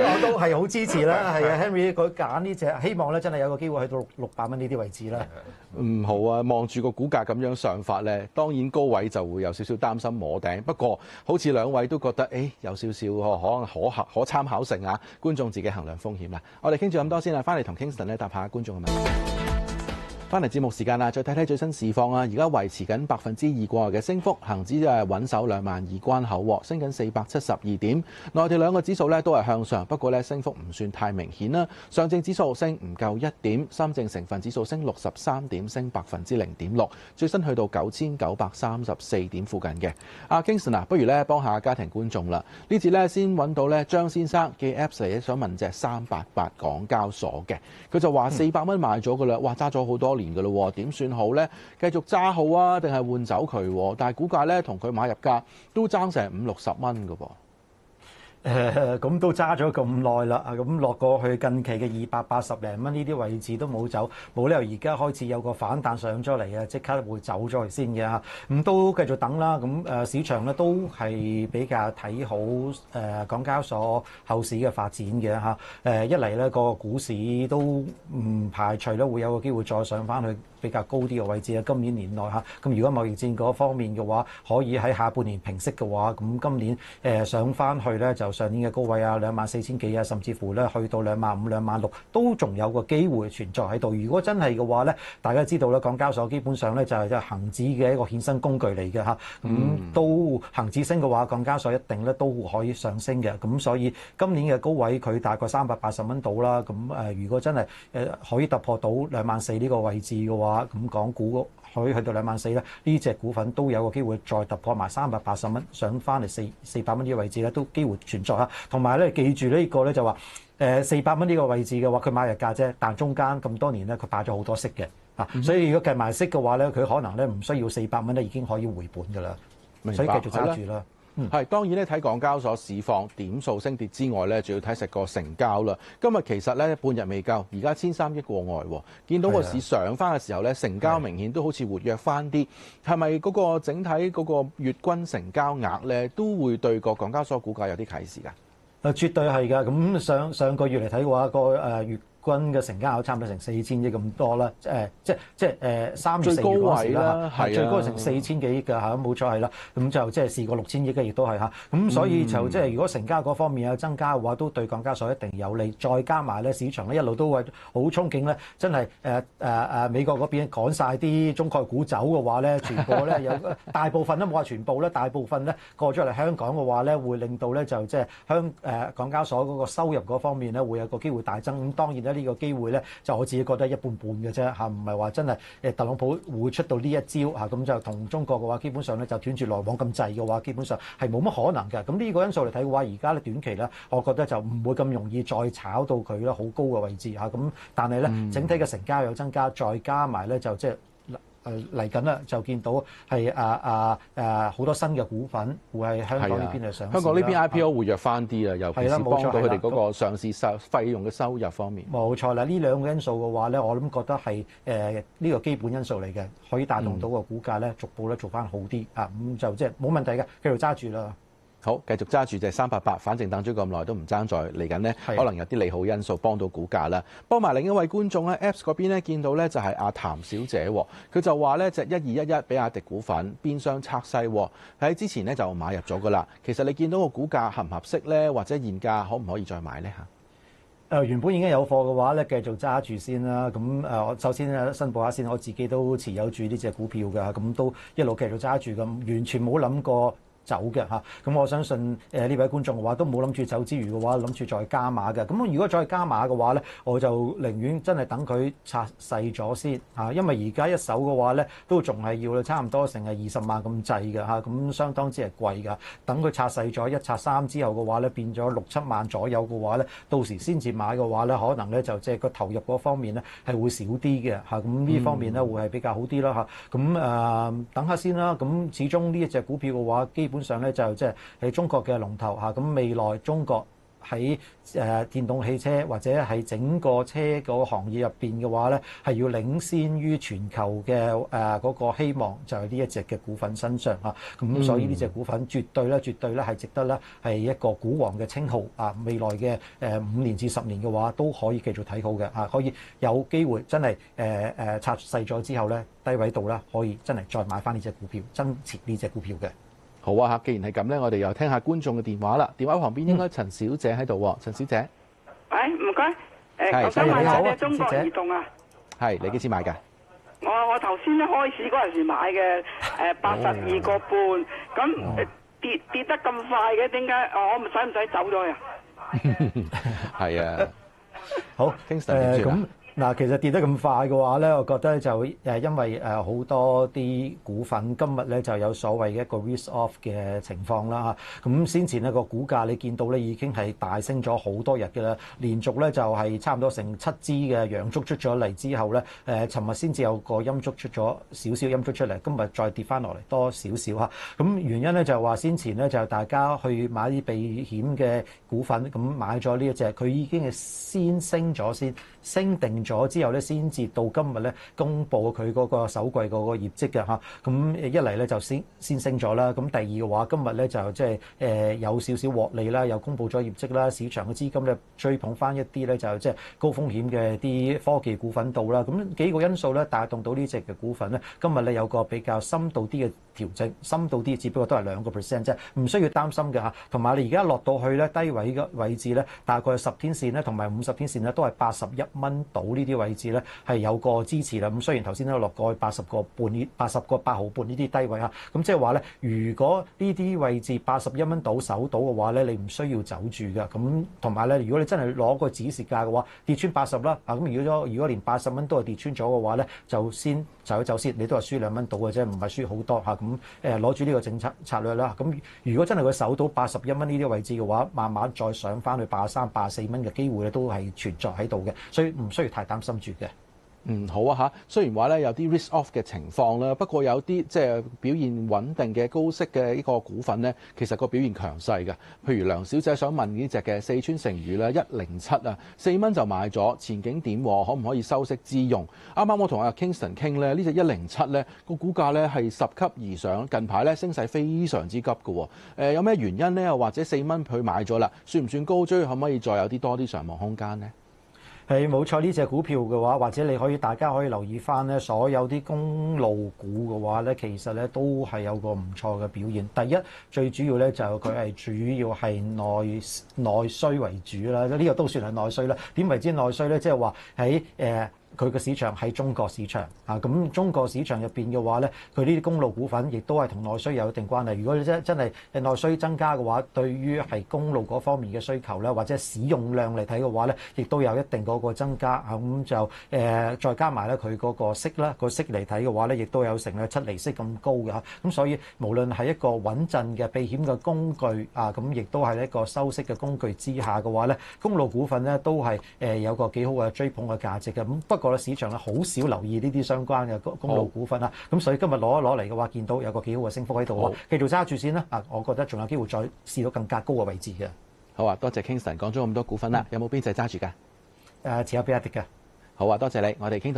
S6: 以我都係好支持啦。係啊，Henry 佢揀呢隻，希望咧真係有個機會去到600蚊呢啲位置啦。
S1: 好啊，望住個股價咁樣上發咧，當然高位就會有少少擔心摸頂。不過好似兩位都覺得有少少可參考性啊，觀眾自己衡量風險啦。我哋傾住咁多先啦，翻嚟同 Kingston 咧答下觀眾嘅問題。翻嚟節目時間啦，再睇睇最新市況啊！而家維持緊2%過外嘅升幅，恆指就係穩守22000關口喎，升緊472點。內地兩個指數咧都係向上，不過咧升幅唔算太明顯啦。上證指數升唔夠1點，深證成分指數升63點，升0.6%，最新去到9934點附近嘅。阿 Kingston 不如咧幫下家庭觀眾啦。呢次咧先揾到咧張先生嘅 Apps 嚟，想問隻388港交所嘅，佢就話400蚊買咗㗎啦，哇揸咗好多年㗎咯，點算好咧？繼續揸好啊，定係換走佢？但係股價咧同佢買入價都爭成50-60蚊㗎噃。
S6: 咁都揸咗咁耐啦，咁落過去近期嘅280零蚊呢啲位置都冇走，冇理由而家開始有個反彈上咗嚟啊，即刻會走咗嚟先嘅嚇。咁都繼續等啦。咁市場咧都係比較睇好港交所後市嘅發展嘅嚇。一嚟咧個股市都唔排除咧會有個機會再上翻去比較高啲嘅位置啊。今年年內嚇，咁如果貿易戰嗰方面嘅話，可以喺下半年平息嘅話，咁今年上翻去咧就上年嘅高位啊，24,000幾啊，甚至乎咧去到25,000、26,000都仲有個機會存在喺度。如果真係嘅話咧，大家知道咧，港交所基本上咧就係恆指嘅一個衍生工具嚟嘅嚇。咁都恆指升嘅話，港交所一定咧都可以上升嘅。咁所以今年嘅高位佢大概380蚊到啦。咁如果真係可以突破到24,000呢個位置嘅話，咁港股可以去到24,000咧，呢隻股份都有個機會再突破埋380蚊，上翻嚟400蚊呢個位置咧，都機會存在嚇。同埋咧，記住呢個咧就話400蚊呢個位置嘅話，佢買日價啫，但中間咁多年咧，佢擺咗好多息嘅啊，所以如果計埋息嘅話咧，佢可能咧唔需要400蚊咧，已經可以回本㗎啦。所以繼續揸住啦。
S1: 當然咧，睇港交所市況點數升跌之外咧，仲要睇實個成交啦。今日其實咧半日未夠，而家1,300億過外喎。見到個市上翻嘅時候咧，成交明顯都好似活躍翻啲。係咪嗰個整體嗰個月均成交額咧，都會對個港交所股價有啲啟示㗎？
S6: 絕對係㗎。咁上個月嚟睇嘅話，個月均嘅成交額差唔多成4,000億咁多啦，即係3月4月嗰時啦，最高成4,000幾億㗎嚇，冇錯係啦。咁就即係試過6,000億嘅，亦都係嚇。咁所以就即係如果成交嗰方面有增加嘅話，都對港交所一定有利。再加埋咧，市場咧一路都會好憧憬咧，真係美國嗰邊趕晒啲中概股走嘅話咧，全部咧有大部分都冇話全部咧，大部分咧過咗嚟香港嘅話咧，會令到咧就即係港交所嗰個收入嗰方面咧會有個機會大增。咁當然咧。呢個機會咧，就我自己覺得一半半嘅啫嚇，唔係話真係特朗普會出到呢一招嚇，咁就同中國嘅話，基本上咧就斷絕來往咁滯嘅話，基本上係冇乜可能嘅。咁呢個因素嚟睇嘅話，而家咧短期咧，我覺得就唔會咁容易再炒到佢咧好高嘅位置嚇。咁但係咧，整體嘅成交有增加，再加埋咧就即係。嚟緊啦，就見到係好多新嘅股份會喺香港呢邊嚟上市。香
S1: 港呢邊 IPO 活躍翻啲啊，尤其是幫到佢哋嗰個上市費用嘅收入方面。
S6: 冇錯啦，呢兩個因素嘅話咧，我諗覺得係呢個基本因素嚟嘅，可以帶動到個股價咧逐步咧做翻好啲啊，咁就即係冇問題嘅，繼續揸住啦。
S1: 好，繼續揸住就係388，反正等咗咁耐都唔爭在嚟緊呢，可能有啲利好因素幫到股價啦。幫埋另一位觀眾咧 Apps 嗰邊咧見到咧就係阿譚小姐，佢就話咧隻1211比亞迪股份變相拆細，喺之前咧就買入咗噶啦。其實你見到個股價合唔合適咧，或者現價可唔可以再買咧嚇？
S6: 原本已經有貨嘅話咧，繼續揸住先啦。咁我首先咧申報下先，我自己都持有住呢隻股票㗎，咁都一路繼續揸住咁，完全冇諗過走嘅嚇，咁我相信呢位觀眾嘅話都冇諗住走之餘嘅話，諗住再加碼嘅。咁如果再加碼嘅話咧，我就寧願真係等佢拆細咗先嚇，因為而家一手嘅話咧都仲係要差唔多成係20萬咁滯嘅嚇，咁相當之係貴㗎。等佢拆細咗，一拆三之後嘅話咧，變咗6-7萬左右嘅話咧，到時先至買嘅話咧，可能咧就即係個投入嗰方面咧係會少啲嘅嚇，咁呢方面咧會係比較好啲啦嚇。咁等下先啦。咁始終呢一隻股票嘅話，基本上咧就即係喺中國嘅龍頭嚇，咁未來中國喺電動汽車或者係整個車個行業入邊嘅話咧，係要領先於全球嘅嗰個希望，就係呢一隻嘅股份身上嚇。咁所以呢隻股份絕對咧係值得咧係一個股王嘅稱號啊！未來嘅5年至10年嘅話都可以繼續睇好嘅嚇，可以有機會真係拆細咗之後咧，低位度咧可以真係再買翻呢隻股票，增持呢隻股票嘅。
S1: 好啊嚇！既然係咁咧，我哋又聽下觀眾嘅電話啦。電話旁邊應該陳小姐喺度喎，陳小姐。
S7: 喂，唔該。我想買下隻中國移動啊。
S1: 係，你幾時買㗎？
S7: 我頭先開始嗰陣時買嘅，82個半。咁跌得咁快嘅，點解？我使唔使走咗啊？
S1: 係啊。
S6: 好，咁嗱，其實跌得咁快嘅話咧，我覺得就因為好多啲股份今日咧就有所謂嘅一個 risk off 嘅情況啦嚇。咁先前呢個股價你見到咧已經係大升咗好多日嘅啦，連續咧就係差唔多成7支嘅陽燭出咗嚟之後咧，尋日先至有個陰燭出咗少少陰燭出嚟，今日再跌翻落嚟多少少嚇。咁原因咧就係話先前咧就大家去買啲避險嘅股份，咁買咗呢一隻，佢已經係先升咗先，升定咗之後咧，先至到今日咧公布佢嗰個首季嗰個業績嘅嚇。咁一嚟咧就先升咗啦，咁第二嘅話，今日咧就即係有少少獲利啦，又公布咗業績啦，市場嘅資金咧追捧翻一啲咧就即係高風險嘅啲科技股份度啦。咁幾個因素咧帶動到呢隻嘅股份咧，今日咧有個比較深度啲嘅調整，深度啲只不過都係2%啫，唔需要擔心嘅嚇。同埋你而家落到去咧低位嘅位置咧，大概10天線咧同埋50天線咧都係81蚊到呢啲位置咧係有個支持啦。咁雖然頭先都落過去80個半呢，80個8毫半呢啲低位嚇，咁即係話咧，如果呢啲位置81蚊到守到嘅話咧，你唔需要走住嘅。咁同埋咧，如果你真係攞個指示價嘅話，跌穿80啦，啊咁如果連80蚊都係跌穿咗嘅話咧，就先走一走先，你都係輸2蚊到嘅啫，唔係輸好多嚇。咁攞住呢個政策策略啦。咁如果真係佢守到81蚊呢啲位置嘅話，慢慢再上翻去83、84蚊嘅機會咧都係存在喺度嘅，所以唔需要太擔心住嘅。
S1: 好啊嚇。雖然話咧有啲 risk off 嘅情況啦，不過有啲即係表現穩定嘅高息嘅呢個股份咧，其實個表現強勢嘅。譬如梁小姐想問呢隻嘅四川成渝咧107啊，4蚊就買咗，前景點？可唔可以收息之用？啱啱我同阿 Kingston 傾咧，呢隻107咧個股價咧係10級而上，近排咧升勢非常之急嘅。有咩原因咧？又或者4蚊佢買咗啦，算唔算高追？可唔可以再有啲多啲上望空間呢？
S6: 係冇錯，呢隻股票嘅話，或者大家可以留意翻咧，所有啲公路股嘅話咧，其實咧都係有個唔錯嘅表現。第一，最主要咧就佢係主要係內需為主啦，呢個都算係內需啦。點為之內需咧？即係話喺佢個市場係中國市場啊，咁中國市場入邊嘅話咧，佢呢啲公路股份亦都係同內需有一定關係。如果你真係內需增加嘅話，對於係公路嗰方面嘅需求咧，或者使用量嚟睇嘅話咧，亦都有一定嗰個增加啊。咁就再加埋咧佢嗰個息啦，個息嚟睇嘅話咧，亦都有成7厘息咁高嘅嚇。咁所以無論係一個穩陣嘅避險嘅工具啊，咁亦都係一個收息嘅工具之下嘅話咧，公路股份咧都係有個幾好嘅追捧嘅價值嘅。咁不過市場咧好少留意呢啲相關嘅公路股份啦，咁所以今日攞嚟嘅話，見到有個幾好嘅升幅喺度，繼續揸住先啦。啊，我覺得仲有機會再試到更加高嘅位置嘅。
S1: 好啊，多謝 Kingston 講咗咁多股份啦，有冇邊隻揸住㗎？
S6: 持有比亞迪嘅。
S1: 好啊，多謝你，我哋傾到。